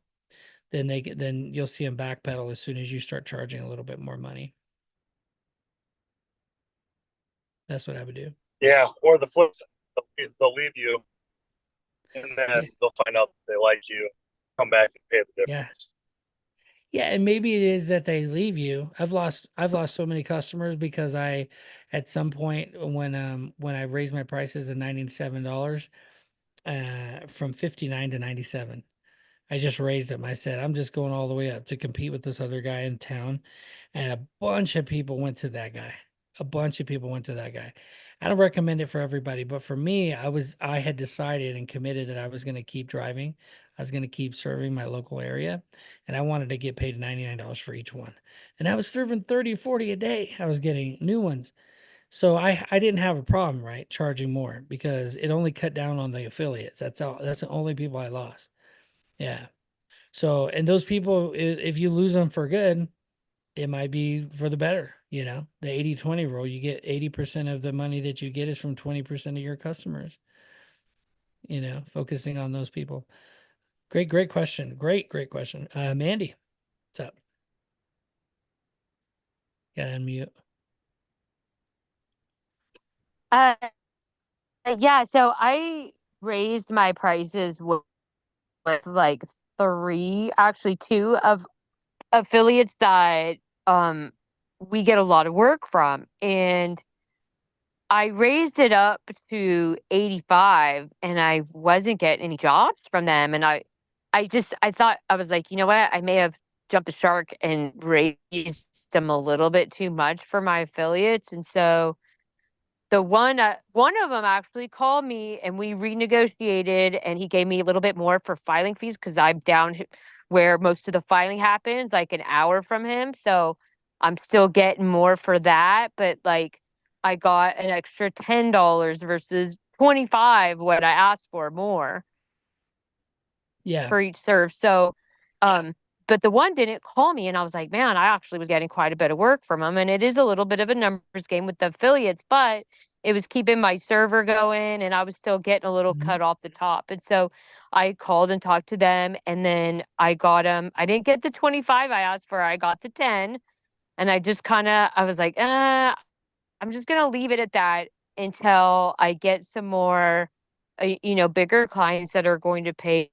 then you'll see them backpedal as soon as you start charging a little bit more money. That's what I would do. Yeah, or the flip side, they'll leave you, and then Yeah. they'll find out that they like you, come back and pay the Yeah. difference. Yeah, and maybe it is that they leave you. I've lost so many customers because at some point when I raised my prices to $97, from 59 to 97. I just raised them. I said, I'm just going all the way up to compete with this other guy in town. And a bunch of people went to that guy. A bunch of people went to that guy. I don't recommend it for everybody, but for me, I had decided and committed that I was going to keep driving. I was going to keep serving my local area, and I wanted to get paid $99 for each one. And I was serving 30, 40 a day. I was getting new ones. So I didn't have a problem, right, charging more, because it only cut down on the affiliates. That's all. That's the only people I lost. Yeah. So, and those people, if you lose them for good, it might be for the better. You know, the 80-20 rule, you get 80% of the money that you get is from 20% of your customers, you know, focusing on those people. Great question. Great question. Mandy, what's up? Gotta unmute. Uh, yeah, so I raised my prices with like three, actually two of affiliates that we get a lot of work from. And I raised it up to 85 and I wasn't getting any jobs from them. And I thought, I was like, you know what? I may have jumped the shark and raised them a little bit too much for my affiliates. And so the one of them actually called me and we renegotiated and he gave me a little bit more for filing fees because I'm down where most of the filing happens, like an hour from him. So I'm still getting more for that, but like I got an extra $10 versus 25 what I asked for more Yeah. for each serve. So, but the one didn't call me, and I was like, man, I actually was getting quite a bit of work from them. And it is a little bit of a numbers game with the affiliates, but it was keeping my server going, and I was still getting a little Mhm. cut off the top. And so I called and talked to them, and then I got them. I didn't get the 25 I asked for, I got the 10. And I just kind of, I was like, I'm just going to leave it at that until I get some more, bigger clients that are going to pay.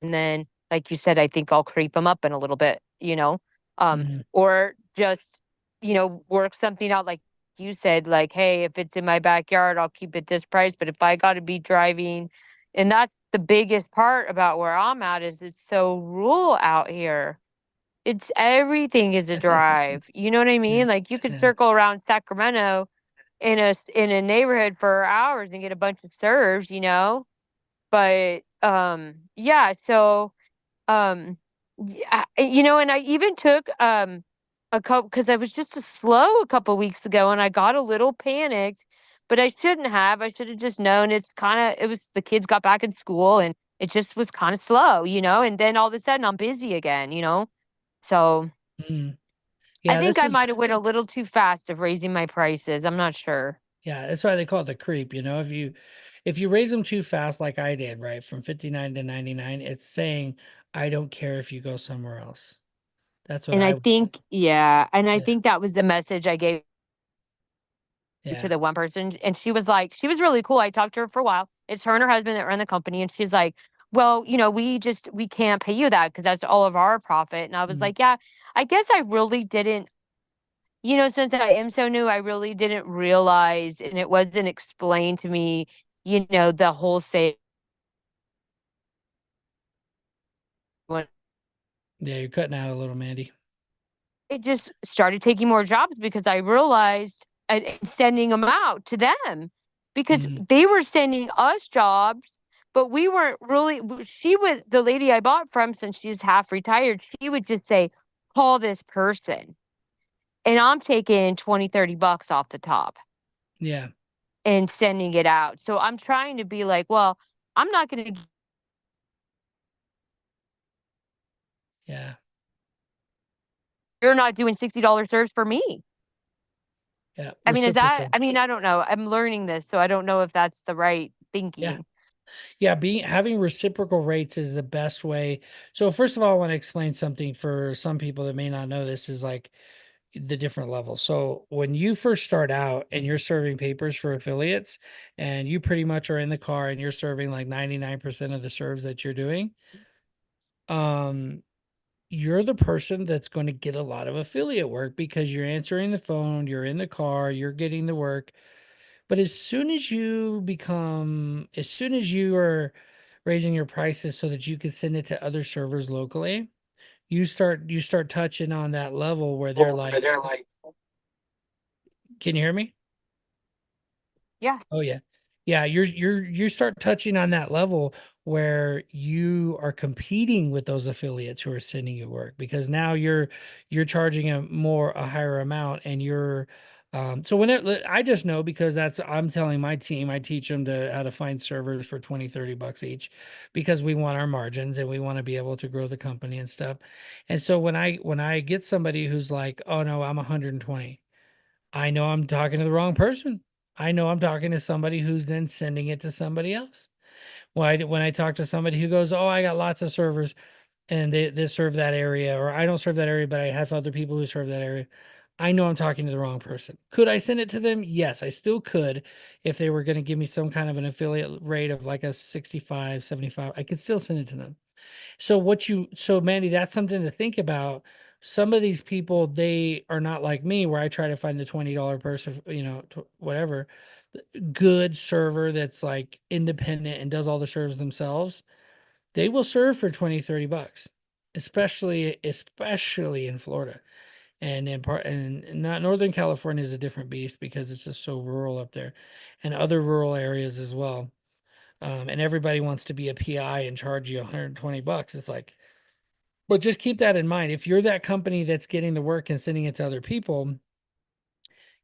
And then, like you said, I think I'll creep them up in a little bit, Mhm. or just, work something out. Like you said, like, hey, if it's in my backyard, I'll keep it this price. But if I got to be driving, and that's the biggest part about where I'm at is it's so rural out here. It's everything is a drive. You know what I Yeah. mean? Like you could Yeah. circle around Sacramento in a neighborhood for hours and get a bunch of serves, But yeah, so yeah, and I even took a couple because I was just a slow a couple weeks ago and I got a little panicked, but I shouldn't have. I should have just known it was the kids got back in school and it just was kind of slow, and then all of a sudden I'm busy again. So Mm. I Yeah, think this I is might have went a little too fast of raising my prices. I'm not sure. yeah, that's why they call it the creep, if you raise them too fast like I did, right, from 59 to 99, it's saying I don't care if you go somewhere else. That's what And I I think, yeah, and I yeah, think that was the message I gave to yeah. the one person. And she was like, she was really cool. I talked to her for a while. It's her and her husband that run the company. And she's like, well, we can't pay you that because that's all of our profit. And I was Mm. like, yeah, I guess I really didn't, since I am so new, I really didn't realize and it wasn't explained to me, the wholesale. Yeah, you're cutting out a little, Mandy. It just started taking more jobs because I realized and sending them out to them because Mhm. they were sending us jobs, but we weren't really. The lady I bought from, since she's half retired, she would just say, call this person. And I'm taking 20, $30 off the top Yeah, and sending it out. So I'm trying to be like, well, I'm not going to. yeah, You're not doing $60 serves for me. yeah. I mean, Reciprocal. I mean, I don't know. I'm learning this, so I don't know if that's the right Yeah. thinking. Yeah, having reciprocal rates is the best way. So first of all, I want to explain something for some people that may not know this is like the different levels. So when you first start out and you're serving papers for affiliates and you pretty much are in the car and you're serving like 99% of the serves that you're doing, um, you're the person that's going to get a lot of affiliate work because you're answering the phone, you're in the car, you're getting the work. But as soon as you are raising your prices so that you can send it to other servers locally, you start touching on that level where they're like, can you hear me? Yeah. Oh yeah. Yeah, you start touching on that level where you are competing with those affiliates who are sending you work because now you're charging a higher amount and you're So when I just know because I'm telling my team, I teach them how to find servers for 20, $30 each because we want our margins and we want to be able to grow the company and stuff. And so when I get somebody who's like, oh no, I'm 120, I know I'm talking to the wrong person. I know I'm talking to somebody who's then sending it to somebody else. When I talk to somebody who goes, oh, I got lots of servers and they serve that area, or I don't serve that area, but I have other people who serve that area. I know I'm talking to the wrong person. Could I send it to them? Yes, I still could. If they were going to give me some kind of an affiliate rate of like a 65, 75, I could still send it to them. So Mandy, that's something to think about. Some of these people, they are not like me, where I try to find the $20 person, whatever, good server that's like independent and does all the servers themselves. They will serve for 20, $30, especially in Florida. And in part, and not Northern California is a different beast because it's just so rural up there, and other rural areas as well. And everybody wants to be a PI and charge you $120. It's like, but just keep that in mind. If you're that company that's getting the work and sending it to other people,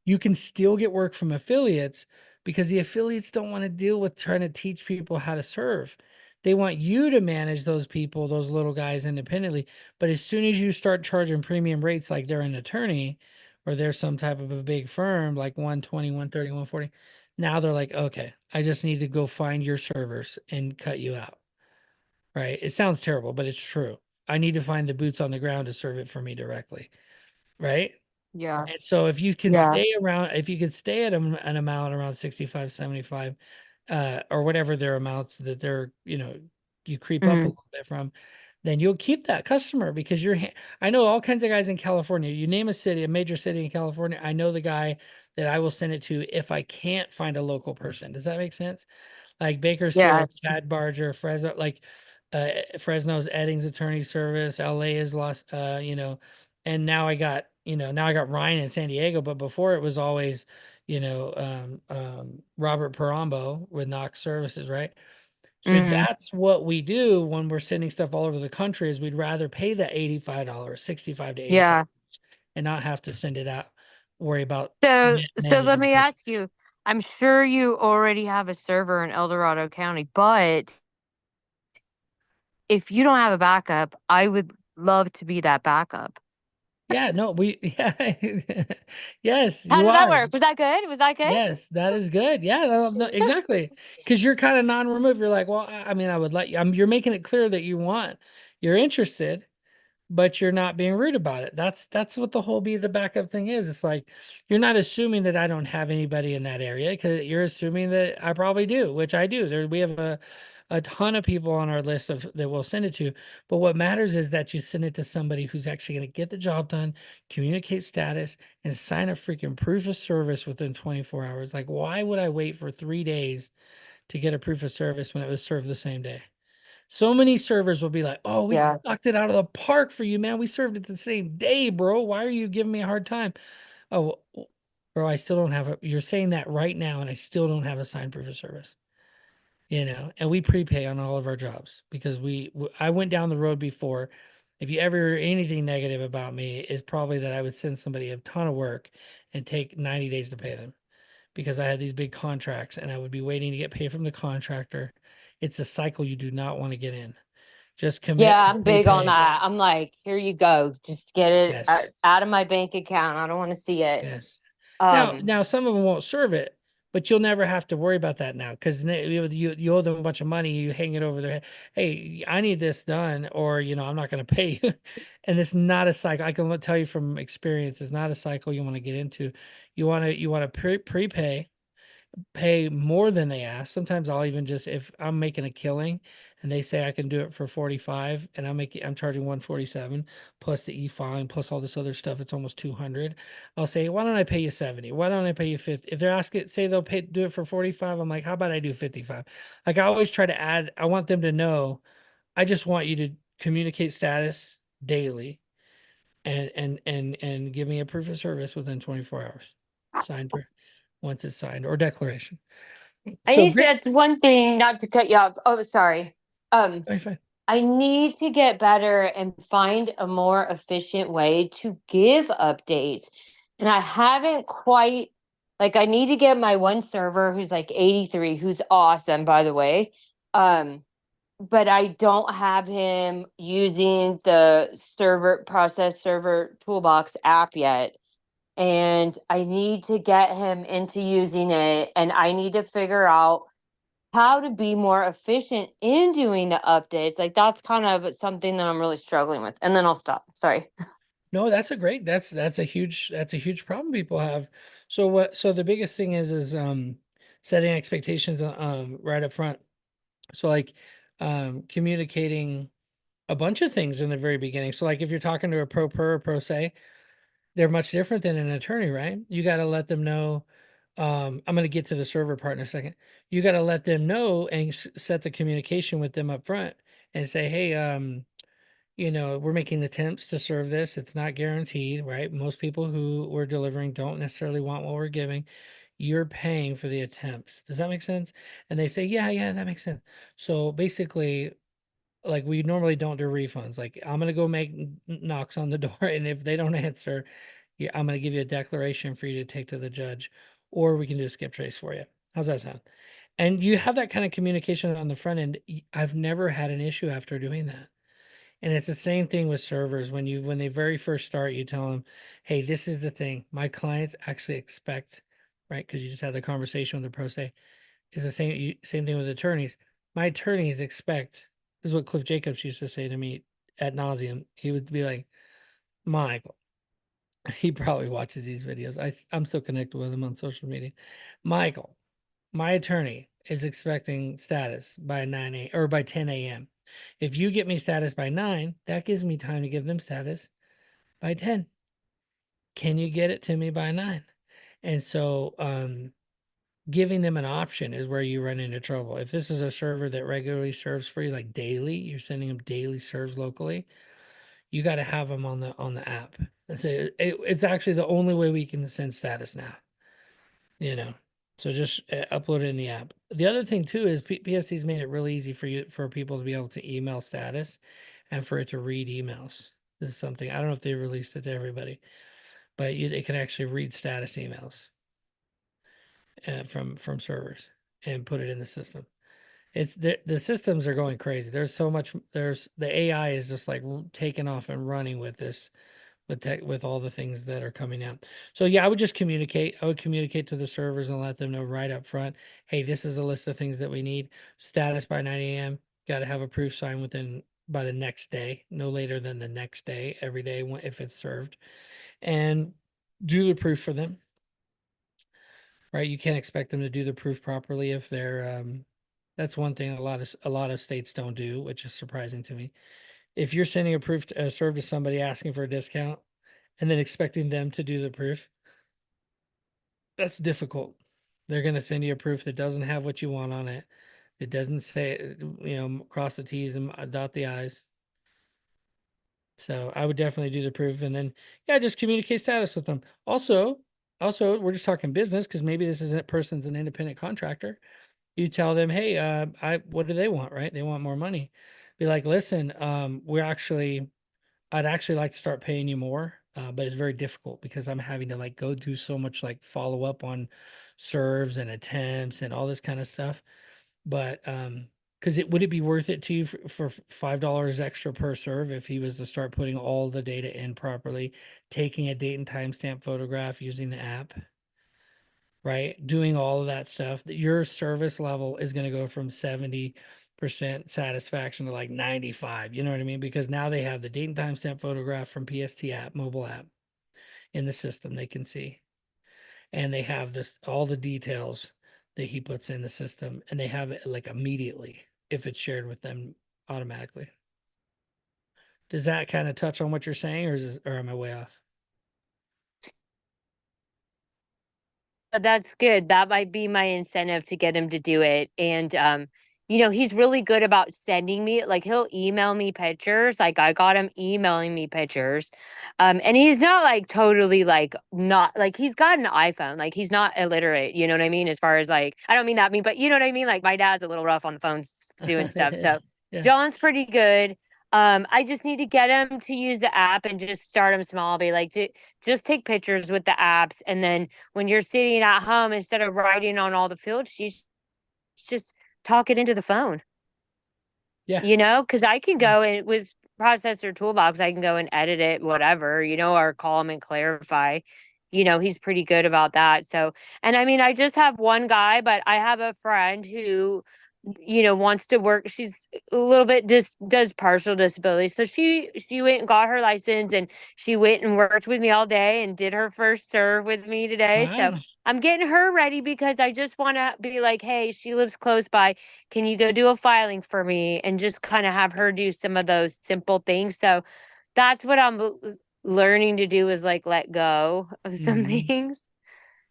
you can still get work from affiliates because the affiliates don't want to deal with trying to teach people how to serve. They want you to manage those people, those little guys independently. But as soon as you start charging premium rates like they're an attorney or they're some type of a big firm like 120, 130, 140, now they're like, okay, I just need to go find your servers and cut you out. Right? It sounds terrible, but it's true. I need to find the boots on the ground to serve it for me directly. Right? Yeah. And so if you can Yeah. stay around, if you can stay at an amount around 65, 75, or whatever their amounts that they're, you creep up a Mhm. little bit from, then you'll keep that customer because I know all kinds of guys in California. You name a city, a major city in California, I know the guy that I will send it to if I can't find a local person. Does that make sense? Like Bakersfield, Yes. Chad Barger, Fresno, like Fresno's Eddings Attorney Service, LA is lost, and now I got Ryan in San Diego, but before it was always, Robert Parambo with Knox Services, right? So Mhm. that's what we do when we're sending stuff all over the country is we'd rather pay the $85, 65 to 85 Yeah. and not have to send it out, worry about So let managing the me person. ask you, I'm sure you already have a server in El Dorado County, but if you don't have a backup, I would love to be that backup. Yeah, no, yeah. Yes, How you did that are. work? Was that good? Was that good? Yes, that is good. Yeah, no, no, exactly. Because you're kind of non-removed. You're like, well, I mean, I would let you. You're making it clear that you're interested, but you're not being rude about it. That's what the whole be the backup thing is. It's like you're not assuming that I don't have anybody in that area because you're assuming that I probably do, which I do. We have a ton of people on our list of that we'll send it to. But what matters is that you send it to somebody who's actually going to get the job done, communicate status, and sign a freaking proof of service within 24 hours. Like, why would I wait for 3 days to get a proof of service when it was served the same day? So many servers will be like, "Oh, we Yeah. knocked it out of the park for you, man. We served it the same day, bro. Why are you giving me a hard time?" Oh, bro, I still don't have you're saying that right now, and I still don't have a signed proof of service. And we prepay on all of our jobs because I went down the road before. If you ever hear anything negative about me, is probably that I would send somebody a ton of work and take 90 days to pay them because I had these big contracts and I would be waiting to get paid from the contractor. It's a cycle you do not want to get in. Just commit Yeah, to I'm big on prepay. that. I'm like, here you go. Just get it Yes. out of my bank account. I don't want to see it. Yes. Now, Um, now some of them won't serve it, but you'll never have to worry about that now because you owe them a bunch of money. You hang it over their head. Hey, I need this done, or I'm not going to pay you. And it's not a cycle. I can tell you from experience, it's not a cycle you want to get into. You want to prepay, pay more than they ask. Sometimes I'll even just if I'm making a killing and they say I can do it for 45 and I'm charging 147 plus the e-filing plus all this other stuff, it's almost 200. I'll say, why don't I pay you 70? Why don't I pay you 50? If they're asking, say they'll do it for 45, I'm like, how about I do 55? Like I always try to add, I want them to know, I just want you to communicate status daily and give me a proof of service within 24 hours. Signed once it's signed or declaration. I So need great. that's one thing, not to cut you off. Oh, sorry. Fine, fine. I need to get better and find a more efficient way to give updates And I haven't quite, like, I need to get my one server who's like 83, who's awesome, by the way. But I don't have him using the server toolbox app yet. And I need to get him into using it. And I need to figure out how to be more efficient in doing the updates. Like, that's kind of something that I'm really struggling with. And then I'll stop. Sorry. No, that's that's a huge problem people have. So the biggest thing is setting expectations right up front. So like communicating a bunch of things in the very beginning. So like if you're talking to a pro se, they're much different than an attorney, right? You got to let them know. I'm going to get to the server part in a second. You got to let them know and set the communication with them up front and say, hey, we're making attempts to serve this. It's not guaranteed, right? Most people who we're delivering don't necessarily want what we're giving. You're paying for the attempts. Does that make sense? And they say, yeah, that makes sense. So basically, like we normally don't do refunds. Like I'm gonna go make knocks on the door, and if they don't answer, yeah, I'm gonna give you a declaration for you to take to the judge, or we can do a skip trace for you. How's that sound? And you have that kind of communication on the front end. I've never had an issue after doing that. And it's the same thing with servers. When they very first start, you tell them, hey, this is the thing. My clients actually expect, right? Because you just had the conversation with the pro se. Is the same thing with attorneys. My attorneys expect, this is what Cliff Jacobs used to say to me ad nauseum. He would be like, Michael, he probably watches these videos. I'm still connected with him on social media. Michael, my attorney is expecting status by 9 a or by 10 a.m. If you get me status by 9, that gives me time to give them status by 10. Can you get it to me by 9? And so giving them an option is where you run into trouble. If this is a server that regularly serves for you, like daily, you're sending them daily serves locally, you got to have them on the app. It's actually the only way we can send status now. So just upload it in the app. The other thing too is PSC's made it really easy for people to be able to email status and for it to read emails. This is something I don't know if they released it to everybody, but they can actually read status emails from servers and put it in the system. It's the systems are going crazy. There's so much. There's the AI is just like taking off and running with this with all the things that are coming out. So yeah, I would just communicate. I would communicate to the servers and let them know right up front, hey, this is a list of things that we need. Status by 9 a.m. Got to have a proof signed by the next day, no later than the next day, every day if it's served. And do the proof for them. Right? You can't expect them to do the proof properly if they're that's one thing a lot of states don't do, which is surprising to me. If you're sending a proof serve to somebody asking for a discount and then expecting them to do the proof, that's difficult. They're going to send you a proof that doesn't have what you want on it. It doesn't say, cross the T's and dot the I's. So I would definitely do the proof and then, yeah, just communicate status with them. Also, we're just talking business because maybe this isn't person's an independent contractor. You tell them, hey, what do they want, right? They want more money. Be like, listen, I'd actually like to start paying you more, but it's very difficult because I'm having to like go do so much like follow up on serves and attempts and all this kind of stuff. But because would it be worth it to you for $5 extra per serve if he was to start putting all the data in properly, taking a date and timestamp photograph using the app? Right? Doing all of that stuff, that your service level is going to go from 70% satisfaction to like 95. You know what I mean? Because now they have the date and timestamp photograph from PST app, mobile app in the system they can see. And they have all the details that he puts in the system and they have it like immediately if it's shared with them automatically. Does that kind of touch on what you're saying or am I way off? That's good. That might be my incentive to get him to do it. And he's really good about sending me, like, he'll email me pictures. Like, I got him emailing me pictures. And he's not like totally like not like he's got an iPhone. Like, he's not illiterate, you know what I mean? As far as like, I don't mean but you know what I mean? Like, my dad's a little rough on the phones doing stuff. So Yeah. John's pretty good. I just need to get him to use the app and just start him small. Be like, just take pictures with the apps, and then when you're sitting at home, instead of writing on all the fields, she's just talk it into the phone. Yeah. You know, because I can go in with Processor Toolbox, I can go and edit it, whatever, you know, or call him and clarify. You know, he's pretty good about that. So, and I mean, I just have one guy, but I have a friend who, you know, wants to work. She's a little bit just does partial disability. So she went and got her license, and she went and worked with me all day and did her first serve with me today. So Wow. I'm getting her ready because I just want to be like, hey, she lives close by. Can you go do a filing for me? And just kind of have her do some of those simple things. So that's what I'm learning to do, is like let go of some Mhm. things.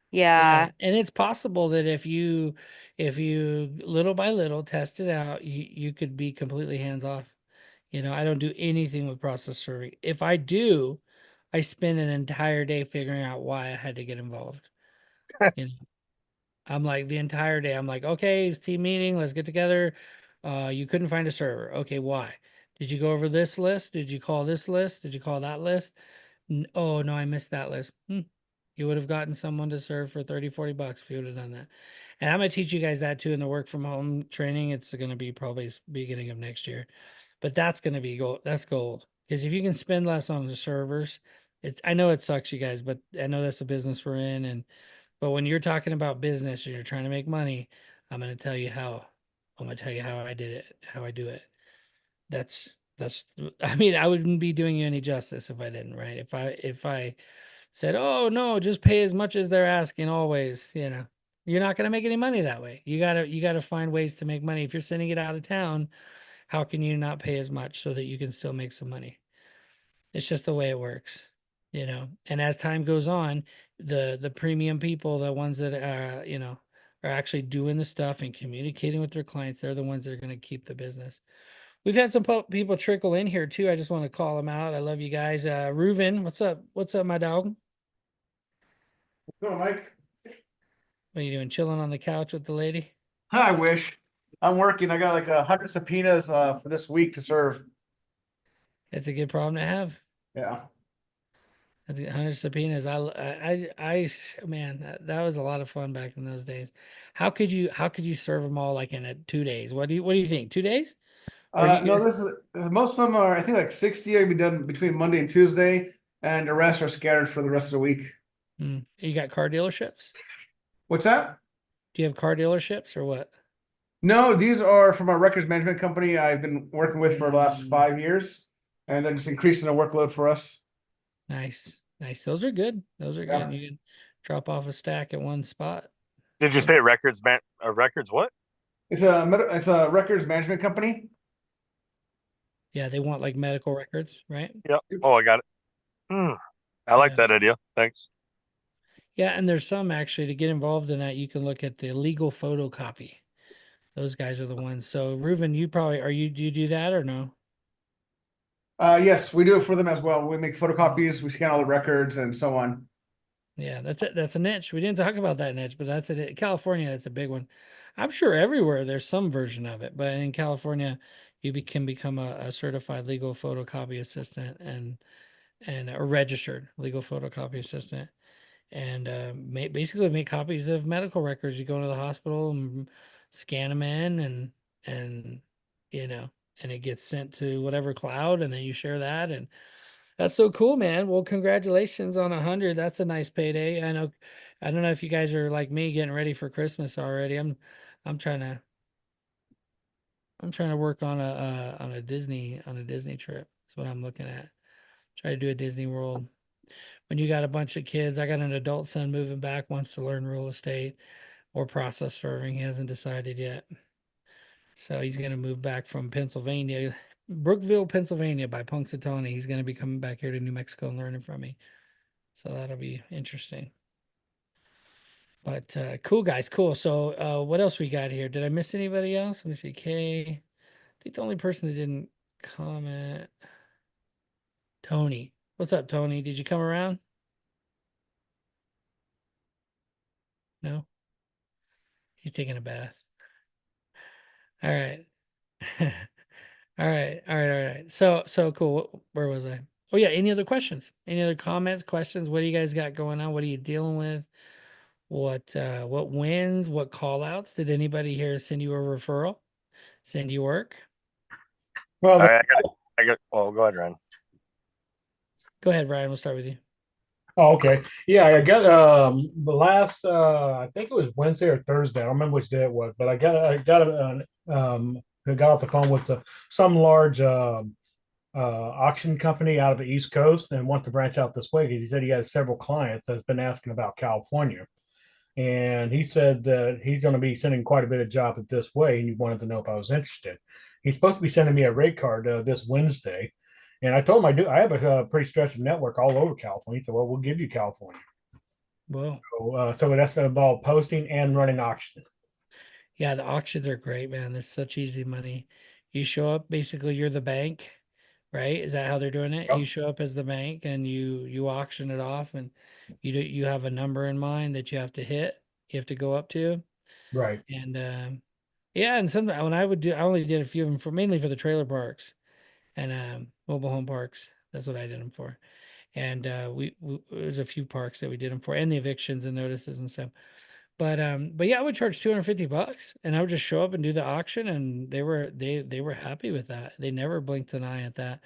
Yeah, Yeah. and it's possible that if you little by little test it out, you could be completely hands off. You know, I don't do anything with process serving. If I do, I spend an entire day figuring out why I had to get involved. You know, I'm like the entire day, I'm like, okay, it's team meeting, let's get together. You couldn't find a server. Okay, why? Did you go over this list? Did you call this list? Did you call that list? Oh, no, I missed that list. You would have gotten someone to serve for 30, 40 bucks if you would have done that. And I'm going to teach you guys that too in the work from home training. It's going to be probably beginning of next year, but that's going to be gold. That's gold. Because if you can spend less on the servers, I know it sucks, you guys, but I know that's a business we're in. But when you're talking about business and you're trying to make money, I'm going to tell you how. I'm going to tell you how I did it, how I do it. That's I mean, I wouldn't be doing you any justice if I didn't, right? If I said, "Oh no, just pay as much as they're asking always," you know, you're not going to make any money that way. You got to find ways to make money. If you're sending it out of town, how can you not pay as much so that you can still make some money? It's just the way it works, you know. And as time goes on, the premium people, the ones that are actually doing the stuff and communicating with their clients, they're the ones that are going to keep the business. We've had some people trickle in here too. I just want to call them out. I love you guys. Reuven, what's up? What's up, my dog? Go, Mike. What are you doing? Chilling on the couch with the lady? I wish. I'm working. I got like 100 subpoenas for this week to serve. It's a good problem to have. Yeah. That's 100 subpoenas. Man, that was a lot of fun back in those days. How could you serve them all like in 2 days? What do you think? 2 days? Or you No, get, this is most of them are, I think, like 60 are gonna be done between Monday and Tuesday, and the rest are scattered for the rest of the week. you got car dealerships? What's that? Do you have car dealerships or what? No, these are from our records management company I've been working with for the last 5 years, and they're just increasing the workload for us. Nice. Nice. Those are good. Those are Yeah. good. You can drop off a stack at one spot. Did you say records man? Records what? It's a records management company. Yeah, they want like medical records, right? Yep. Oh, I got it. I like Yeah. that idea. Thanks. Yeah, and there's some actually to get involved in that, you can look at the legal photocopy. Those guys are the ones. So Reuven, do you do that or no? Yes, we do it for them as well. We make photocopies, we scan all the records, and so on. Yeah, that's it. That's a niche. We didn't talk about that niche, but that's it. California, that's a big one. I'm sure everywhere there's some version of it, but in California, can become a certified legal photocopy assistant and a registered legal photocopy assistant, and basically make copies of medical records. You go into the hospital and scan them in, and you know, and it gets sent to whatever cloud, and then you share that, and that's so cool, man. Well, congratulations on 100. That's a nice payday. I don't know if you guys are like me, getting ready for Christmas already. I'm trying to work on a Disney trip. That's what I'm looking at. Try to do a Disney World. When you got a bunch of kids, I got an adult son moving back, wants to learn real estate or process serving. He hasn't decided yet. So he's going to move back from Pennsylvania, Brookville, Pennsylvania by Punxsutawney. He's going to be coming back here to New Mexico and learning from me. So that'll be interesting. But cool, guys. Cool. So what else we got here? Did I miss anybody else? Let me see. Kay. I think the only person that didn't comment, Tony. What's up, Tony? Did you come around? No? He's taking a bath. All right. All right, all right, all right. So cool. Where was I? Oh yeah. Any other questions? Any other comments, questions? What do you guys got going on? What are you dealing with? What wins? What call outs? Did anybody here send you a referral? Send you work? Well, All right, well, go ahead, Ryan. Go ahead, Ryan. We'll start with you. oh, okay. Yeah, I got the last I think it was Wednesday or Thursday. I don't remember which day it was, but I got off the phone with some large auction company out of the East Coast and want to branch out this way because he said he has several clients that's been asking about California. And he said that he's going to be sending quite a bit of job at this way, and he wanted to know if I was interested. He's supposed to be sending me a rate card this Wednesday, and I told him I do. I have a pretty stretched network all over California. He said, "Well, we'll give you California." Well, So that's involved posting and running auction. yeah, the auctions are great, man. It's such easy money. You show up, basically you're the bank, right? Is that how they're doing it? Yep. You show up as the bank and you auction it off, and you have a number in mind that you have to hit, you have to go up to. Right. And yeah, and some when I would do, I only did a few of them for mainly for the trailer parks and mobile home parks. That's what I did them for. And there's a few parks that we did them for, and the evictions and notices and stuff. But yeah, I would charge $250 and I would just show up and do the auction, and they were happy with that. They never blinked an eye at that.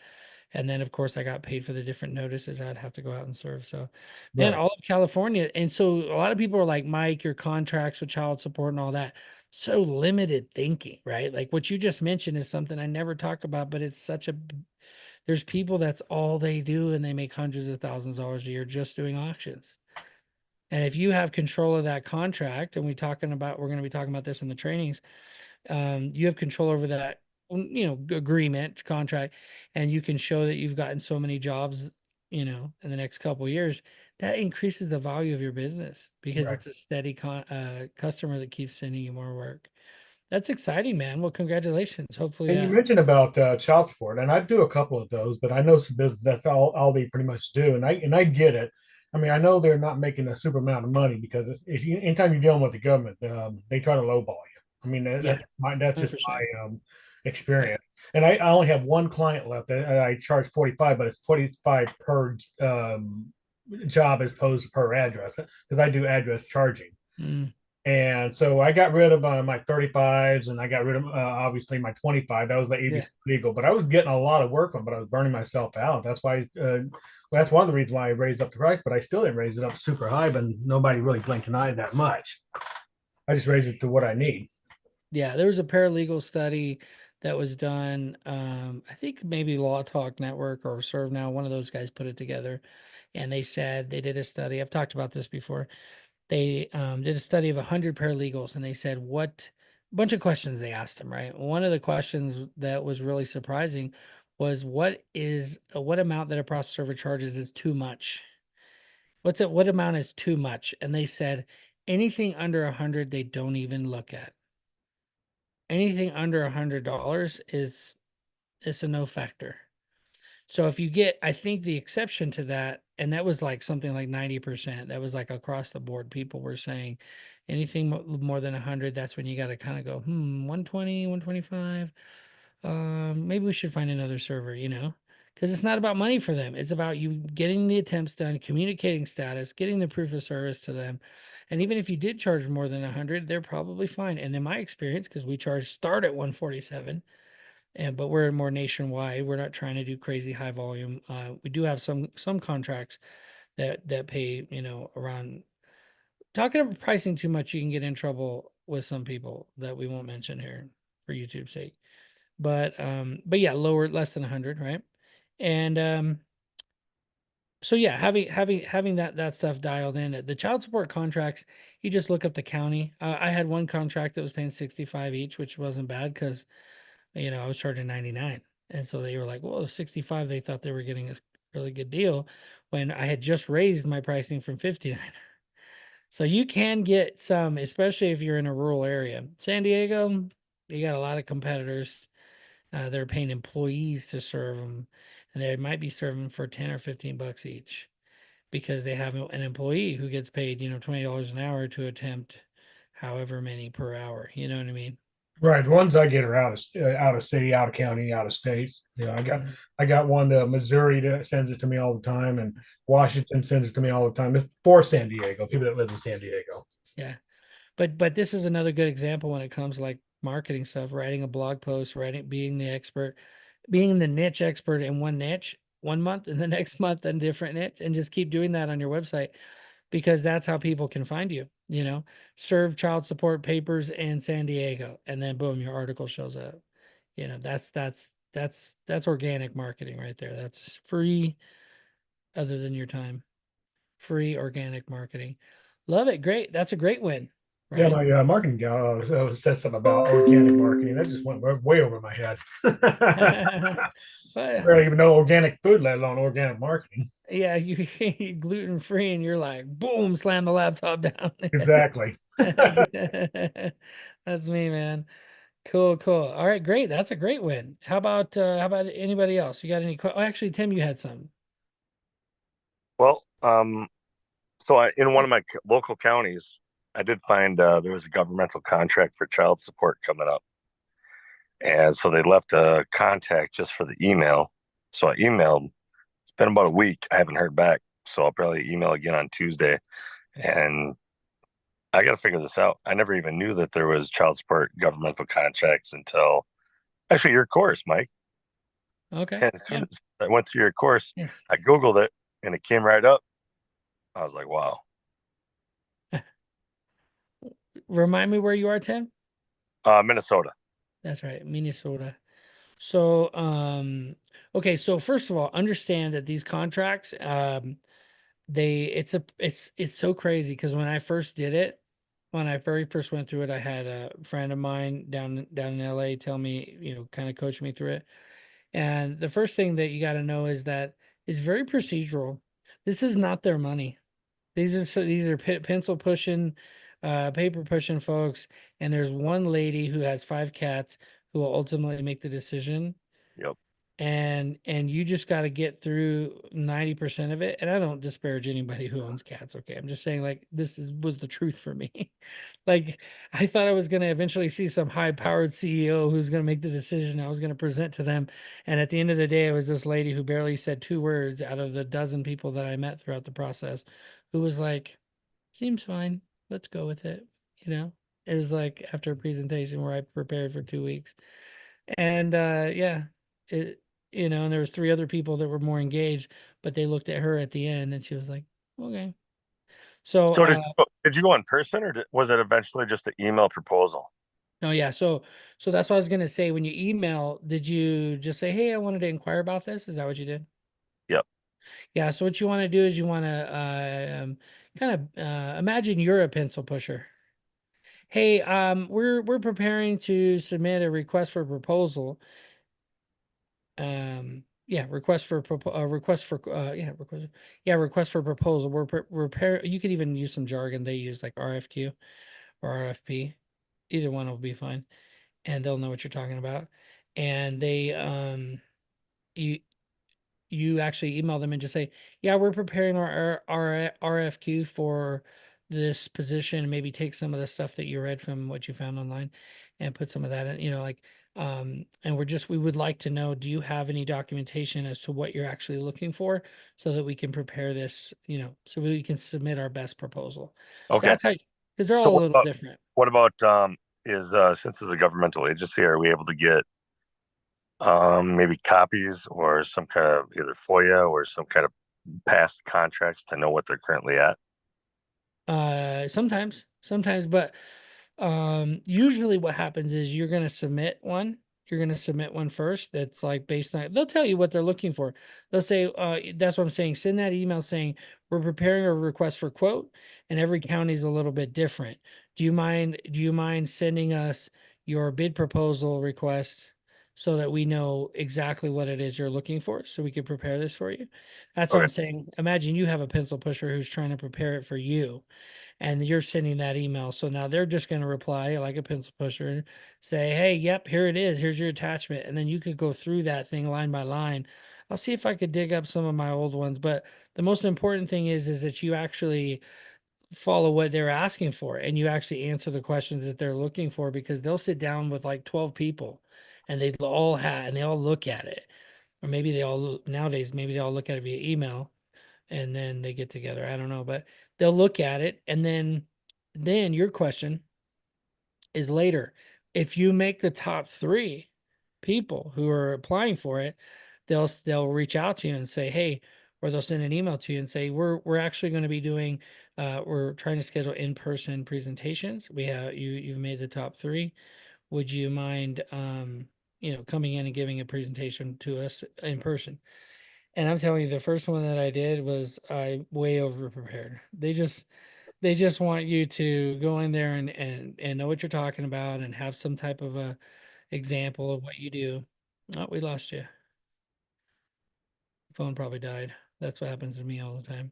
And then of course I got paid for the different notices I'd have to go out and serve. So man, Right. all of California. And so a lot of people are like, Mike, your contracts with child support and all that. So limited thinking, right? Like what you just mentioned is something I never talk about, but it's such a there's people that's all they do and they make hundreds of thousands of dollars a year just doing auctions. And if you have control of that contract, and we're going to be talking about this in the trainings, you have control over that, agreement contract, and you can show that you've gotten so many jobs, in the next couple of years, that increases the value of your business because Right. it's a steady customer that keeps sending you more work. That's exciting, man. Well, congratulations. Hopefully, And you mentioned about child support, and I do a couple of those, but I know some business that's all they pretty much do, and I get it. I mean, I know they're not making a super amount of money because if you anytime you're dealing with the government, they try to lowball you. I mean, yeah, that's just 100%. my Yeah. experience. And I only have one client left. I charge 45, but it's 45 per job as opposed to per address because I do address charging. Mm, And so I got rid of my 35s and I got rid of obviously my 25. That was the yeah. ABC legal, but I was getting a lot of work on, but I was burning myself out. That's why, that's one of the reasons why I raised up the price, but I still didn't raise it up super high, but nobody really blinked an eye that much. I just raised it to what I need. Yeah, there was a paralegal study that was done. I think maybe Law Talk Network or Serve Now, one of those guys put it together. And they said they did a study. I've talked about this before. They did a study of 100 paralegals, and they said what a bunch of questions they asked them, right? One of the questions that was really surprising was what amount that a process server charges is too much? What amount is too much? And they said anything under 100 they don't even look at. Anything under $100 is a no factor. So if you get, I think the exception to that, and that was like something like 90%, that was like across the board. People were saying anything more than 100, that's when you got to kind of go, 120, 125. Maybe we should find another server, because it's not about money for them. It's about you getting the attempts done, communicating status, getting the proof of service to them. And even if you did charge more than 100, they're probably fine. And in my experience, because we start at 147, but we're more nationwide. We're not trying to do crazy high volume. We do have some contracts that pay, around. Talking about pricing too much, you can get in trouble with some people that we won't mention here for YouTube's sake. But yeah, less than 100, right? And so yeah, having that stuff dialed in. The child support contracts, you just look up the county. I had one contract that was paying 65 each, which wasn't bad because I was charging 99. And so they were like, well, 65, they thought they were getting a really good deal when I had just raised my pricing from 59. So you can get some, especially if you're in a rural area. San Diego, you got a lot of competitors. They're paying employees to serve them, and they might be serving for 10 or 15 bucks each because they have an employee who gets paid, $20 an hour to attempt however many per hour. You know what I mean? Right. The ones I get are out of city, out of county, out of states. I got one to Missouri that sends it to me all the time, and Washington sends it to me all the time. It's for San Diego, people that live in San Diego. Yeah. But this is another good example when it comes to like marketing stuff, writing a blog post, writing, being the expert, being the niche expert in one niche one month, and the next month a different niche, and just keep doing that on your website, because that's how people can find you. You know, serve child support papers in San Diego, and then boom, your article shows up. You know, that's organic marketing right there. That's free, other than your time. Free organic marketing. Love it. Great. That's a great win. Yeah, Right. my marketing gal said something about organic marketing. That just went way over my head. Well, Barely even know organic food, let alone organic marketing. yeah, you gluten free, and you're like, boom, slam the laptop down. Exactly. That's me, man. Cool, cool. All right, great. That's a great win. How about anybody else? You got any? Oh, actually, Tim, you had some. Well, in one of my local counties, I did find there was a governmental contract for child support coming up. And so they left a contact just for the email. So I emailed. It's been about a week. I haven't heard back. So I'll probably email again on Tuesday. And I got to figure this out. I never even knew that there was child support governmental contracts until actually your course, Mike. Okay. And as soon as I went through your course, Yes. I Googled it and it came right up. I was like, wow. Remind me where you are, Tim. Minnesota. That's right, Minnesota. So, okay. So first of all, understand that these contracts, it's so crazy, because when I first did it, when I very first went through it, I had a friend of mine down in LA tell me, you know, kind of coach me through it. And the first thing that you got to know is that it's very procedural. This is not their money. These are pencil pushing, paper pushing folks. And there's one lady who has 5 cats who will ultimately make the decision. Yep. And you just got to get through 90% of it. And I don't disparage anybody who owns cats. Okay. I'm just saying, like, was the truth for me. Like, I thought I was going to eventually see some high powered CEO who's going to make the decision. I was going to present to them. And at the end of the day, it was this lady who barely said 2 words out of the dozen people that I met throughout the process, who was like, seems fine. Let's go with it. You know, it was like after a presentation where I prepared for 2 weeks. And yeah, it, you know, and there was 3 other people that were more engaged, but they looked at her at the end and she was like, okay. So, So did you go in person or was it eventually just an email proposal? no, yeah. So that's what I was going to say. When you email, did you just say, hey, I wanted to inquire about this? Is that what you did? Yep. Yeah. So what you want to do is you want to kind of imagine you're a pencil pusher. Hey, we're preparing to submit a request for proposal. Yeah, request for request for request for proposal. We're repair. You could even use some jargon they use, like RFQ or RFP. Either one will be fine, and they'll know what you're talking about. And they you actually email them and just say, yeah, we're preparing our RFQ for this position, and maybe take some of the stuff that you read from what you found online and put some of that in, you know, like, and we would like to know, do you have any documentation as to what you're actually looking for, so that we can prepare this, you know, so we can submit our best proposal. Okay. That's how, because they're So all a little different. What about since it's a governmental agency, are we able to get maybe copies or some kind of either FOIA or some kind of past contracts to know what they're currently at? Sometimes, but usually what happens is you're going to submit one. You're going to submit one first. That's like based on, they'll tell you what they're looking for. They'll say, that's what I'm saying. Send that email saying, we're preparing a request for quote, and every county is a little bit different. Do you mind sending us your bid proposal request so that we know exactly what it is you're looking for, so we can prepare this for you? That's what Okay. I'm saying. Imagine you have a pencil pusher who's trying to prepare it for you, and you're sending that email. So now they're just going to reply like a pencil pusher and say, hey, yep, here it is. Here's your attachment. And then you could go through that thing line by line. I'll see if I could dig up some of my old ones. But the most important thing is that you actually follow what they're asking for and you actually answer the questions that they're looking for, because they'll sit down with like 12 people and they all look at it. Or maybe they all nowadays, maybe they all look at it via email and then they get together. I don't know, but they'll look at it and then your question is later. If you make the top 3 people who are applying for it, they'll reach out to you and say, hey, or they'll send an email to you and say, we're actually going to be doing we're trying to schedule in-person presentations. We have you've made the top 3. Would you mind coming in and giving a presentation to us in person? And I'm telling you, the first one that I did was I way over prepared. They just want you to go in there and know what you're talking about and have some type of a example of what you do. Oh, we lost you. Phone probably died. That's what happens to me all the time.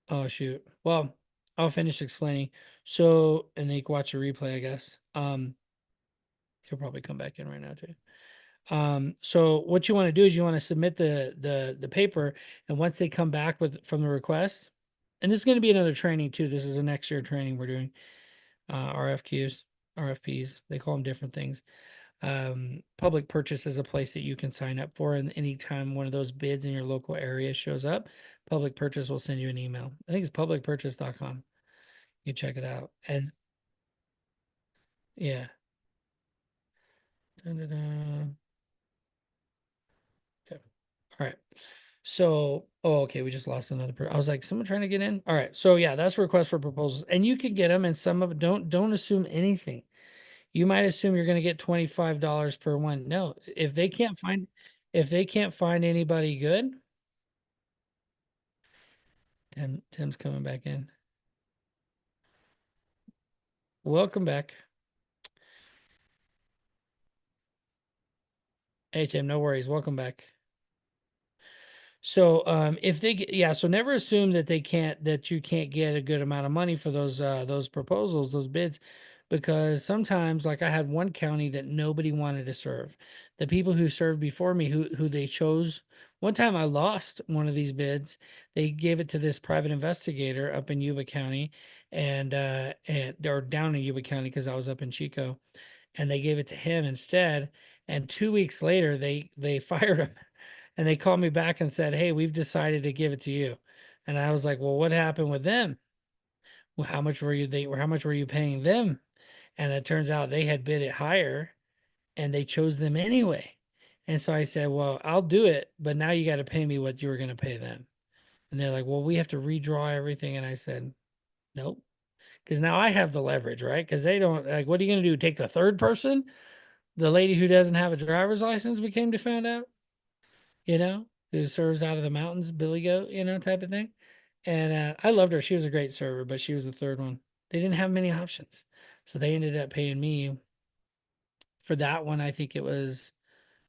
Oh shoot. Well, I'll finish explaining. So, and then you can watch a replay, I guess. He'll probably come back in right now too. So what you want to do is you want to submit the paper, and once they come back from the request, and this is going to be another training too. This is a next year training we're doing. RFQs, RFPs, they call them different things. Public purchase is a place that you can sign up for, and anytime one of those bids in your local area shows up, public purchase will send you an email. I think it's publicpurchase.com. You check it out. And yeah. Da-da-da. Okay. All right. So, oh, okay, we just lost another I was like, someone trying to get in? All right. So yeah, that's request for proposals. And you can get them, and some of don't assume anything. You might assume you're going to get $25 per one. No, if they can't find anybody good, Tim's coming back in. Welcome back. Hey Tim, no worries. Welcome back. So if they get, yeah, so never assume that you can't get a good amount of money for those proposals, those bids, because sometimes, like, I had one county that nobody wanted to serve. The people who served before me, who they chose, one time I lost one of these bids. They gave it to this private investigator up in Yuba County, and or down in Yuba County, because I was up in Chico, and they gave it to him instead. And 2 weeks later, they fired him. And they called me back and said, hey, we've decided to give it to you. And I was like, well, what happened with them? Well, how much were you paying them? And it turns out they had bid it higher and they chose them anyway. And so I said, well, I'll do it, but now you got to pay me what you were going to pay them. And they're like, well, we have to redraw everything. And I said, nope. Because now I have the leverage, right? Because they don't, like, what are you going to do? Take the third person? The lady who doesn't have a driver's license, we came to find out, who serves out of the mountains, Billy Goat, type of thing. And I loved her. She was a great server, but she was the third one. They didn't have many options. So they ended up paying me for that one. I think it was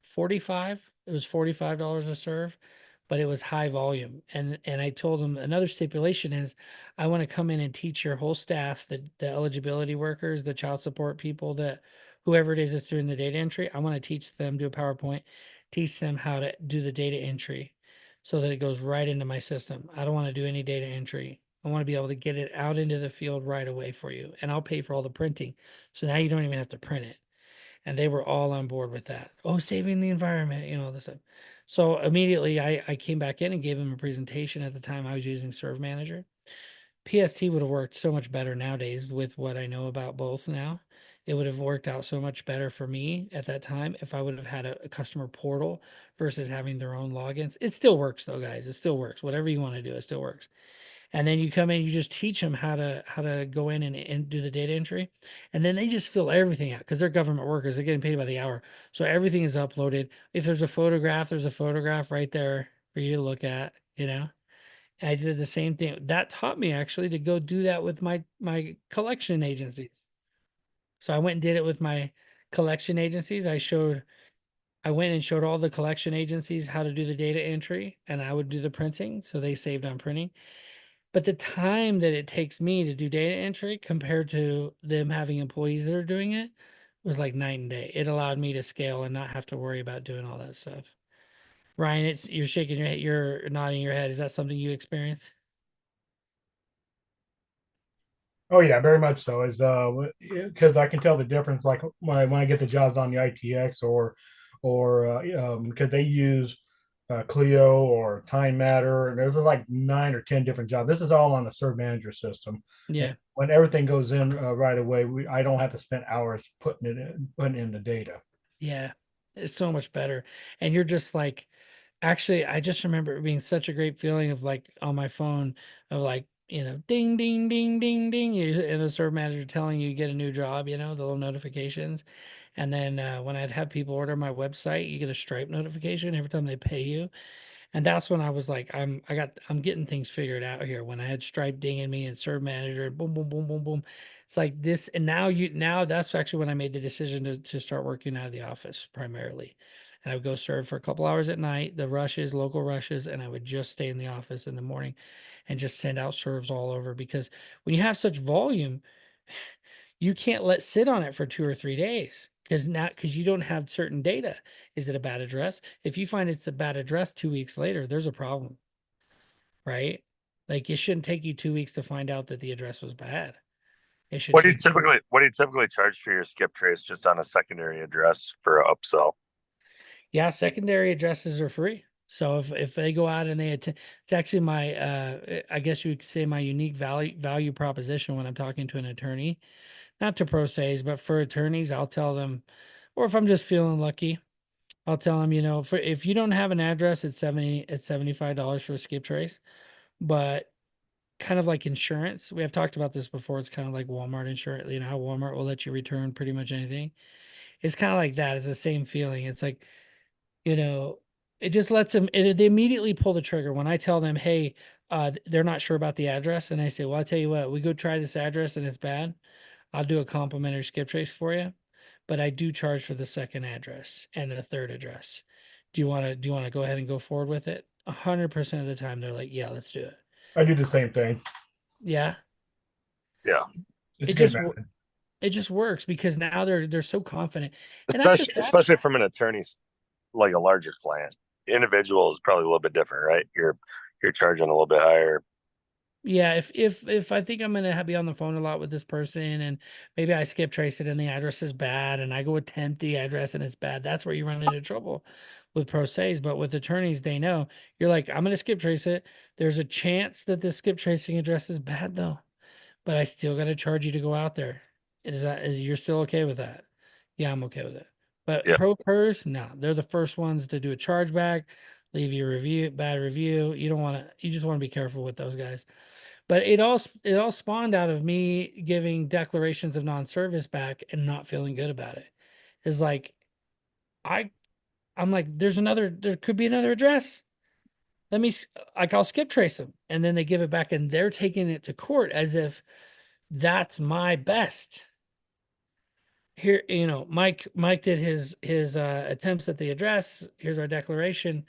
45. It was $45 a serve, but it was high volume. And I told them another stipulation is I want to come in and teach your whole staff, the eligibility workers, the child support people, that whoever it is that's doing the data entry, I want to teach them, do a PowerPoint, teach them how to do the data entry so that it goes right into my system. I don't want to do any data entry. I want to be able to get it out into the field right away for you. And I'll pay for all the printing. So now you don't even have to print it. And they were all on board with that. Oh, saving the environment, all this stuff. So immediately I came back in and gave them a presentation. At the time I was using Serve Manager. PST would have worked so much better nowadays with what I know about both now. It would have worked out so much better for me at that time if I would have had a customer portal versus having their own logins. It still works though, guys. It still works. Whatever you want to do, it still works. And then you come in, you just teach them how to go in and do the data entry. And then they just fill everything out because they're government workers. They're getting paid by the hour. So everything is uploaded. If there's a photograph right there for you to look at, I did the same thing. That taught me actually to go do that with my collection agencies. So I went and did it with my collection agencies. I went and showed all the collection agencies how to do the data entry, and I would do the printing. So they saved on printing. But the time that it takes me to do data entry compared to them having employees that are doing it was like night and day. It allowed me to scale and not have to worry about doing all that stuff. Ryan, you're shaking your head, you're nodding your head. Is that something you experienced? Oh yeah, very much so. Is because I can tell the difference. Like when I get the jobs on the ITX or because they use Clio or Time Matter, and there's like 9 or 10 different jobs. This is all on the serve manager system. And Yeah. when everything goes in right away, I don't have to spend hours putting in the data. Yeah. It's so much better. And you're just like, actually, I just remember it being such a great feeling of like on my phone of like, ding, ding, ding, ding, ding, and the serve manager telling you get a new job, the little notifications. And then when I'd have people order my website, you get a Stripe notification every time they pay you. And that's when I was like, I'm getting things figured out here. When I had Stripe dinging me and Serve Manager, and boom, boom, boom, boom, boom. It's like this, and now that's actually when I made the decision to start working out of the office primarily. And I would go serve for a couple hours at night, the rushes, local rushes, and I would just stay in the office in the morning and just send out serves all over. Because when you have such volume, you can't let sit on it for 2 or 3 days because you don't have certain data. Is it a bad address? If you find it's a bad address 2 weeks later, there's a problem, right? Like it shouldn't take you 2 weeks to find out that the address was bad. It should take you. What do you typically charge for your skip trace just on a secondary address for an upsell? Yeah, secondary addresses are free. So if they go out and it's actually my I guess you could say my unique value proposition when I'm talking to an attorney, not to pro se's, but for attorneys, I'll tell them, or if I'm just feeling lucky, I'll tell them, if you don't have an address, it's $75 for a skip trace. But kind of like insurance, we have talked about this before. It's kind of like Walmart insurance. You know how Walmart will let you return pretty much anything. It's kind of like that. It's the same feeling. It's like, you know, it just lets them. They immediately pull the trigger when I tell them, hey, they're not sure about the address, and I say, well, I'll tell you what, we go try this address and it's bad. I'll do a complimentary skip trace for you, but I do charge for the second address and the third address. Do you want to go ahead and go forward with it? 100% of the time they're like, yeah, let's do it. I do the same thing. Yeah. Yeah. It's It a good just method. it just works because now they're so confident. And not just that. Especially from an attorney's like a larger client. Individual is probably a little bit different, right? You're charging a little bit higher. Yeah, if I think I'm gonna be on the phone a lot with this person and maybe I skip trace it and the address is bad and I go attempt the address and it's bad, that's where you run into trouble with pro se's. But with attorneys, they know you're like, I'm gonna skip trace it. There's a chance that the skip tracing address is bad though, but I still gotta charge you to go out there. You're still okay with that? Yeah, I'm okay with it. But Yeah. pro pers, no, they're the first ones to do a chargeback, leave you a bad review. You just want to be careful with those guys. But it all spawned out of me giving declarations of non-service back and not feeling good about it. It's like I I'm like there could be another address. I'll skip trace them, and then they give it back and they're taking it to court as if that's my best. Here, Mike did his attempts at the address. Here's our declaration.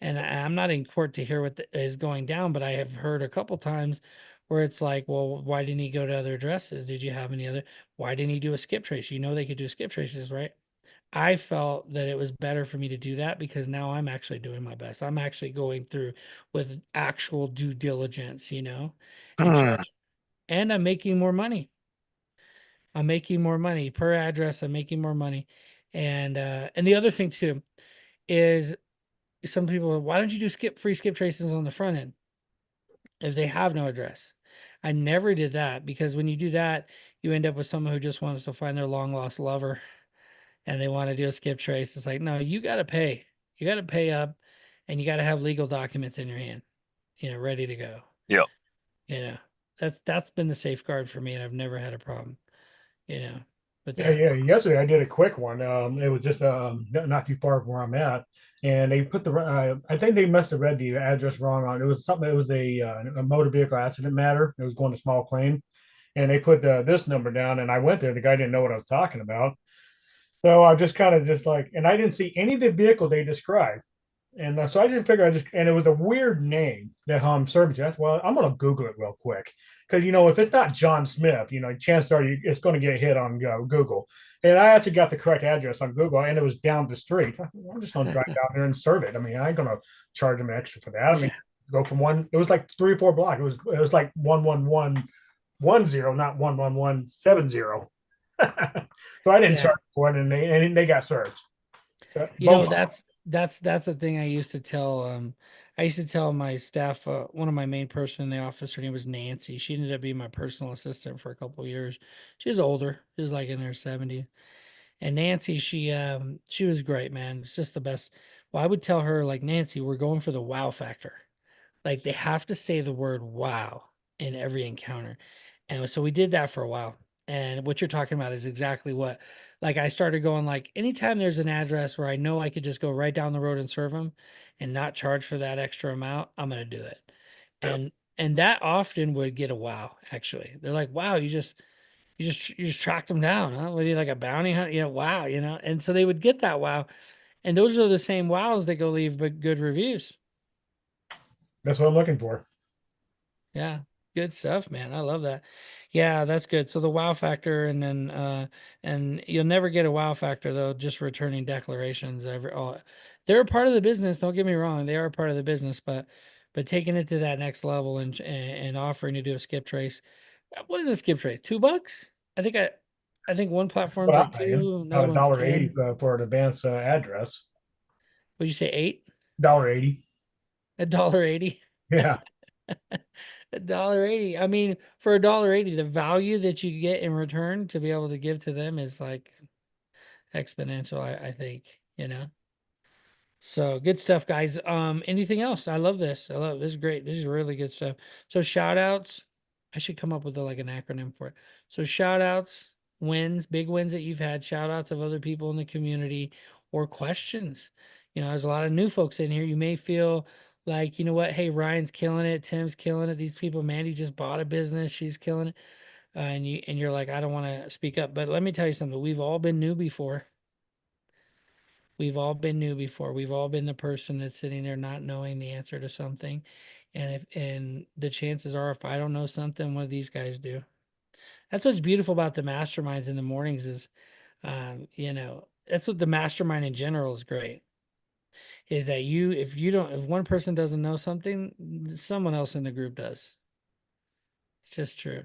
And I'm not in court to hear what is going down, but I have heard a couple times where it's like, well, why didn't he go to other addresses? Did you have any other? Why didn't he do a skip trace? They could do skip traces, right? I felt that it was better for me to do that because now I'm actually doing my best. I'm actually going through with actual due diligence, and and I'm making more money. I'm making more money per address. I'm making more money. And the other thing too is some people are, why don't you do free skip traces on the front end if they have no address? I never did that because when you do that, you end up with someone who just wants to find their long lost lover and they want to do a skip trace. It's like, no, you got to pay. You got to pay up and you got to have legal documents in your hand, ready to go. Yeah. That's been the safeguard for me and I've never had a problem, with Yeah, that. yeah. Yesterday I did a quick one. It was just not too far from where I'm at, and they put I think they must have read the address wrong on it. Was something. It was a motor vehicle accident matter. It was going to small claim, and they put this number down. And I went there. The guy didn't know what I was talking about, so I just kind of just like, and I didn't see any of the vehicle they described. And so I didn't figure. And it was a weird name that service. That's well, I'm gonna Google it real quick because if it's not John Smith, chances are it's going to get hit on Google. And I actually got the correct address on Google, and it was down the street. I'm just gonna drive down there and serve it. I mean, I ain't gonna charge them extra for that. I mean, go from one. It was like 3 or 4 blocks. It was like 111 10, not 11170. So I didn't Yeah. charge for it, and they got served. So You know, both of them. that's the thing I used to tell I used to tell my staff, one of my main person in the office, her name was Nancy. She ended up being my personal assistant for a couple of years. She was older. She was like in her 70s. And Nancy, she was great, man. It's just the best. Well, I would tell her, like, Nancy, we're going for the wow factor. Like, they have to say the word wow in every encounter. And so we did that for a while. And what you're talking about is exactly what, like, I started going, like, anytime there's an address where I know I could just go right down the road and serve them and not charge for that extra amount, I'm going to do it. Yep. And that often would get a wow, actually. They're like, wow, you just tracked them down, huh? What are you, like a bounty hunt? Wow, and so they would get that wow. And those are the same wows that go leave but good reviews. That's what I'm looking for. Yeah, good stuff, man. I love that. Yeah, that's good. So the wow factor, and then and you'll never get a wow factor though, just returning declarations they're a part of the business, don't get me wrong. They are a part of the business, but taking it to that next level and offering to do a skip trace. What is a skip trace? $2? I think one platform's What I'm like paying, two, about another a one's dollar 80 10. for an advance address. Would you say 8? $1.80. $1.80? Yeah. $1.80. I mean, for $1.80, the value that you get in return to be able to give to them is like exponential, I think, you know. So good stuff, guys. Anything else? I love this. This is great. This is really good stuff. So shout outs. I should come up with like an acronym for it. So shout outs, wins, big wins that you've had, shout outs of other people in the community, or questions. There's a lot of new folks in here. You may feel like, you know what, hey, Ryan's killing it, Tim's killing it. These people, Mandy just bought a business, she's killing it. And you're like, I don't want to speak up. But let me tell you something. We've all been new before. We've all been new before. We've all been the person that's sitting there not knowing the answer to something. And the chances are, if I don't know something, what do these guys do? That's what's beautiful about the masterminds in the mornings is, that's what the mastermind in general is great. Is that if one person doesn't know something, someone else in the group does. It's just true.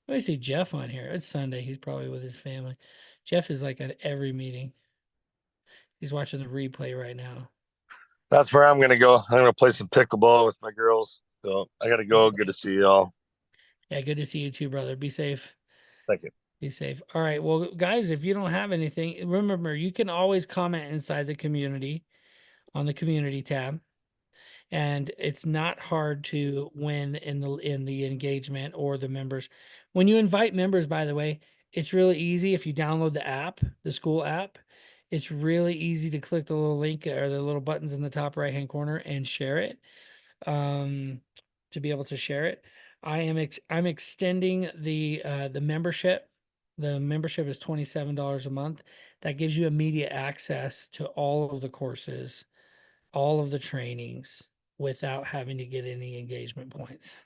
Let me see Jeff on here. It's Sunday. He's probably with his family. Jeff is like at every meeting. He's watching the replay right now. That's where I'm gonna go. I'm gonna play some pickleball with my girls. So I gotta go. Good to see y'all. Yeah, good to see you too, brother. Be safe. Thank you. Be safe. All right. Well, guys, if you don't have anything, remember you can always comment inside the community on the community tab. And it's not hard to win in the engagement or the members. When you invite members, by the way, it's really easy if you download the app, the school app. It's really easy to click the little link or the little buttons in the top right hand corner and share it. To be able to share it, I'm extending the membership. The membership is $27 a month. That gives you immediate access to all of the courses, all of the trainings, without having to get any engagement points.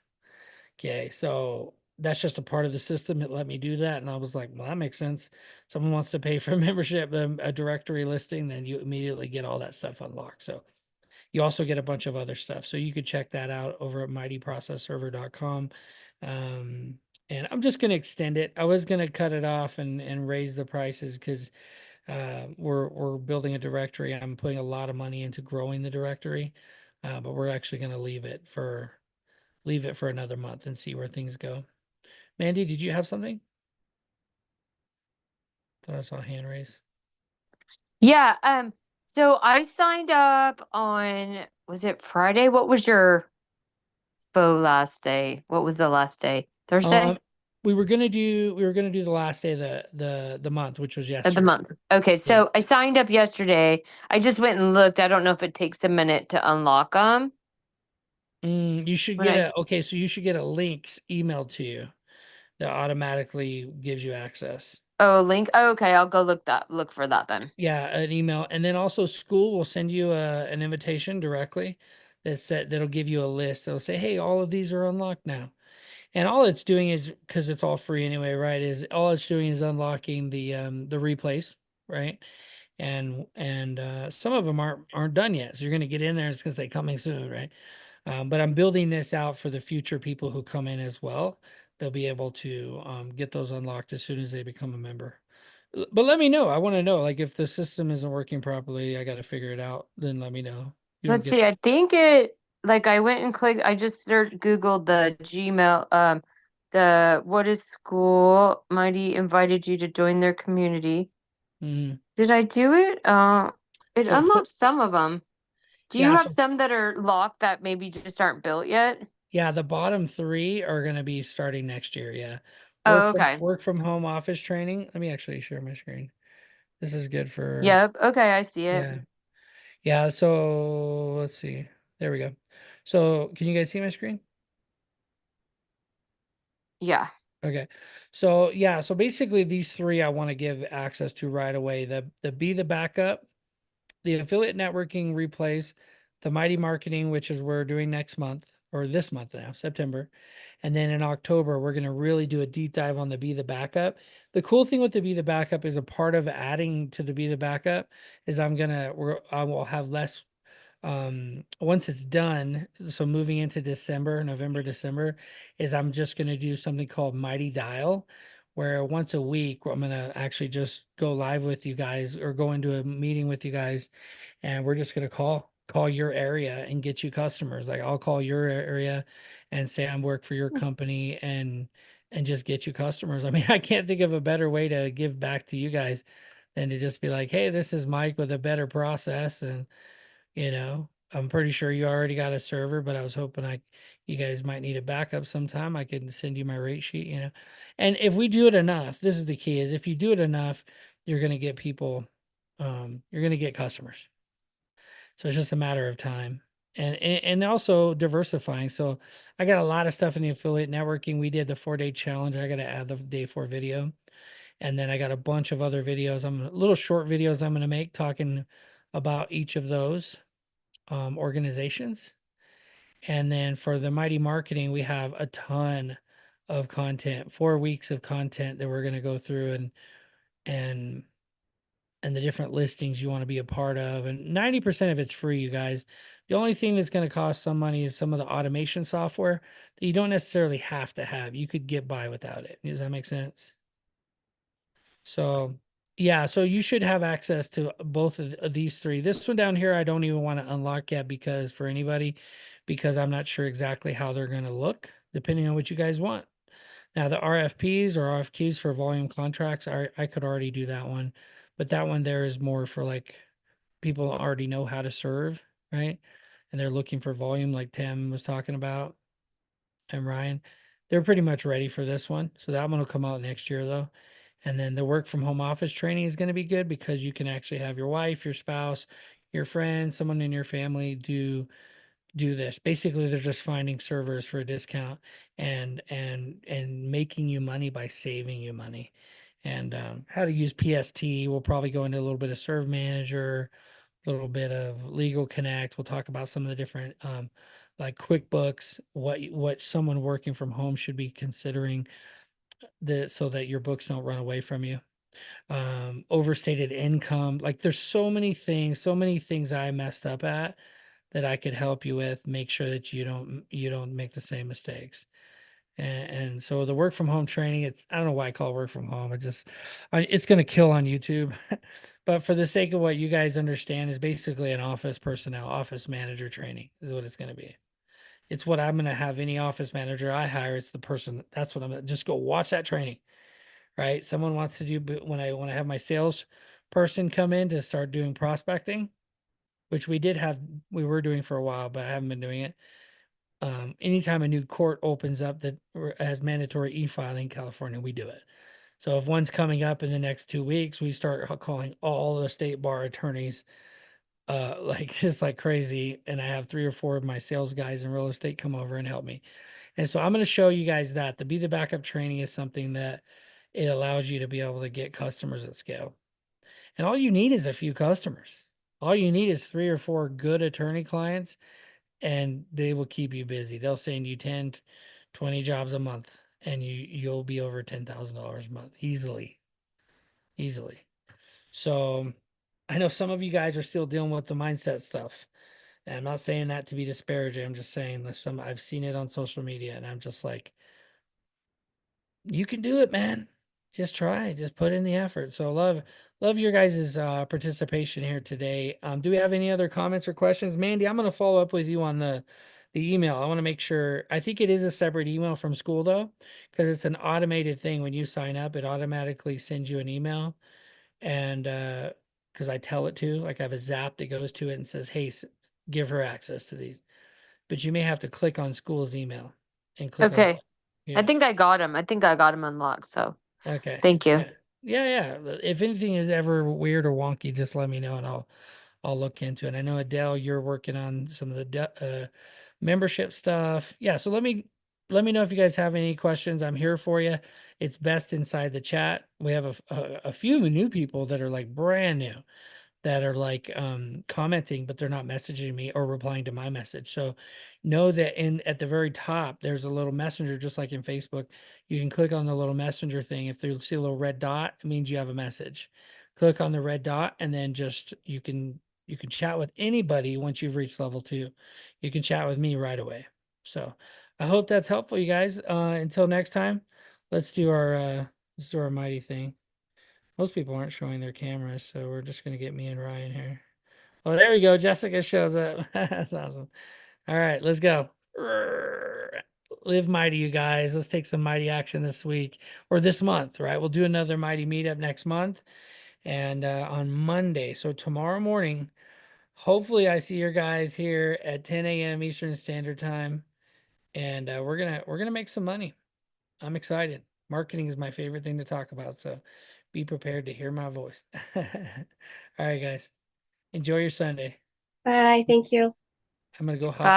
Okay, so that's just a part of the system. It let me do that. And I was like, well, that makes sense. Someone wants to pay for a membership, a directory listing, then you immediately get all that stuff unlocked. So you also get a bunch of other stuff. So you could check that out over at mightyprocessserver.com. And I'm just going to extend it. I was going to cut it off and raise the prices because we're building a directory. I'm putting a lot of money into growing the directory, but we're actually going to leave it for another month and see where things go. Mandy, did you have something? Thought I saw a hand raise. Yeah, so I signed up on, was it Friday? What was your faux last day? What was the last day? Thursday? We were gonna do the last day of the month, which was Of the yesterday. month. Okay, so I signed up yesterday. I just went and looked. I don't know if it takes a minute to unlock them. You should When get I s- so you should get a link emailed to you that automatically gives you access. Oh, link. Oh, okay, I'll go look for that then. Yeah, an email, and then also school will send you an invitation directly that'll give you a list. It'll say, "Hey, all of these are unlocked now." And all it's doing is, because it's all free anyway, right? Is all it's doing is unlocking the replays, right? And some of them aren't done yet. So you're gonna get in there, it's gonna say coming soon, right? But I'm building this out for the future people who come in as well. they'll be able to get those unlocked as soon as they become a member. But let me know. I want to know, like, if the system isn't working properly, I got to figure it out. Then let me know. You don't Let's get see. I think it like I went and clicked. I just searched Googled the Gmail. The what is school? Mighty invited you to join their community. Mhm. Did I do it? It So, unlocked some of them. Do you yeah, have so some that are locked that maybe just aren't built yet? yeah, the bottom three are going to be starting next year. Yeah, Oh, okay. work from home office training. Let me actually share my screen. This is good for Yep. Okay, I see it. yeah. Yeah, so let's see. There we go. So can you guys see my screen? Yeah. Okay. So yeah, so basically these three I want to give access to right away. The Be the Backup, the affiliate networking replays, the Mighty Marketing, which is we're doing next month or this month now, September. And then in October, we're going to really do a deep dive on the Be the Backup. The cool thing with the Be the Backup is a part of adding to the Be the Backup is I will have less once it's done, so moving into December, November, December, is I'm just going to do something called Mighty Dial, where once a week I'm going to actually just go live with you guys or go into a meeting with you guys, and we're just going to call your area and get you customers. Like I'll call your area and say I'm work for your company and just get you customers. I mean, I can't think of a better way to give back to you guys than to just be like, hey, this is Mike with a better process. And I'm pretty sure you already got a server, but I was hoping you guys might need a backup sometime. I can send you my rate sheet. And if we do it enough, this is the key, is if you do it enough, you're going to get people, you're going to get customers. So it's just a matter of time and also diversifying. So I got a lot of stuff in the affiliate networking. We did the 4-day challenge. I got to add the day 4 video. And then I got a bunch of other videos. Little short videos I'm going to make talking about each of those organizations. And then for the Mighty Marketing, we have a ton of content, 4 weeks of content that we're going to go through and and the different listings you want to be a part of. And 90% of it's free, you guys. The only thing that's going to cost some money is some of the automation software that you don't necessarily have to have. You could get by without it. Does that make sense? So yeah, so you should have access to both of these three. This one down here, I don't even want to unlock yet because for anybody, because I'm not sure exactly how they're going to look depending on what you guys want. Now the RFPs or RFQs for volume contracts, I could already do that one, but that one there is more for like people already know how to serve, right? And they're looking for volume like Tim was talking about and Ryan. They're pretty much ready for this one. So that one will come out next year though. And then the work from home office training is going to be good because you can actually have your wife, your spouse, your friend, someone in your family do this. Basically, they're just finding servers for a discount and making you money by saving you money. And how to use PST. We'll probably go into a little bit of Serve Manager, a little bit of Legal Connect. We'll talk about some of the different like QuickBooks, what someone working from home should be considering so that your books don't run away from you. Overstated income. Like there's so many things I messed up at that I could help you with. Make sure that you don't make the same mistakes. And so the work from home training, I don't know why I call it work from home. It's going to kill on YouTube. But for the sake of what you guys understand is basically an office manager training is what it's going to be. It's what I'm going to have any office manager I hire. It's the person. That's what I'm going to just go watch that training, right? Someone wants to do, but when I have my sales person come in to start doing prospecting, which we were doing for a while, but I haven't been doing it. Anytime a new court opens up that has mandatory e-filing in California, we do it. So if one's coming up in the next 2 weeks, we start calling all the state bar attorneys, like just like crazy. And I have 3 or 4 of my sales guys in real estate come over and help me. And so I'm going to show you guys that the Be the Backup training is something that it allows you to be able to get customers at scale. And all you need is a few customers. All you need is 3 or 4 good attorney clients and they will keep you busy. They'll send you 10, 20 jobs a month and you'll be over $10,000 a month easily. Easily. So I know some of you guys are still dealing with the mindset stuff. And I'm not saying that to be disparaging. I'm just saying that I've seen it on social media and I'm just like, you can do it, man. Just try, just put in the effort. So love your guys' participation here today. Do we have any other comments or questions? Mandy, I'm going to follow up with you on the email. I want to make sure. I think it is a separate email from school though, because it's an automated thing. When you sign up, it automatically sends you an email, and because I tell it to, like I have a zap that goes to it and says, "Hey, give her access to these." But you may have to click on school's email and click on. Okay. I Yeah. think I got him. I think I got him unlocked. So Okay. thank you. Yeah. Yeah. If anything is ever weird or wonky, just let me know and I'll look into it. I know Adele, you're working on some of the membership stuff. Yeah. So let me know if you guys have any questions. I'm here for you. It's best inside the chat. We have a few new people that are like brand new, that are like commenting, but they're not messaging me or replying to my message. So know that at the very top there's a little messenger, just like in Facebook. You can click on the little messenger thing. If you see a little red dot, it means you have a message. Click on the red dot, and then just you can chat with anybody. Once you've reached level 2, you can chat with me right away. So I hope that's helpful, you guys. Until next time, let's do our mighty thing. Most people aren't showing their cameras, so we're just going to get me and Ryan here. Oh, there we go. Jessica shows up. That's awesome. All right, let's go. Live mighty, you guys. Let's take some mighty action this week or this month, right? We'll do another mighty meetup next month and on Monday. So tomorrow morning, hopefully I see your guys here at 10 a.m. Eastern Standard Time, and we're gonna make some money. I'm excited. Marketing is my favorite thing to talk about, so be prepared to hear my voice. All right, guys. Enjoy your Sunday. Bye. Thank you. I'm gonna go hop Bye.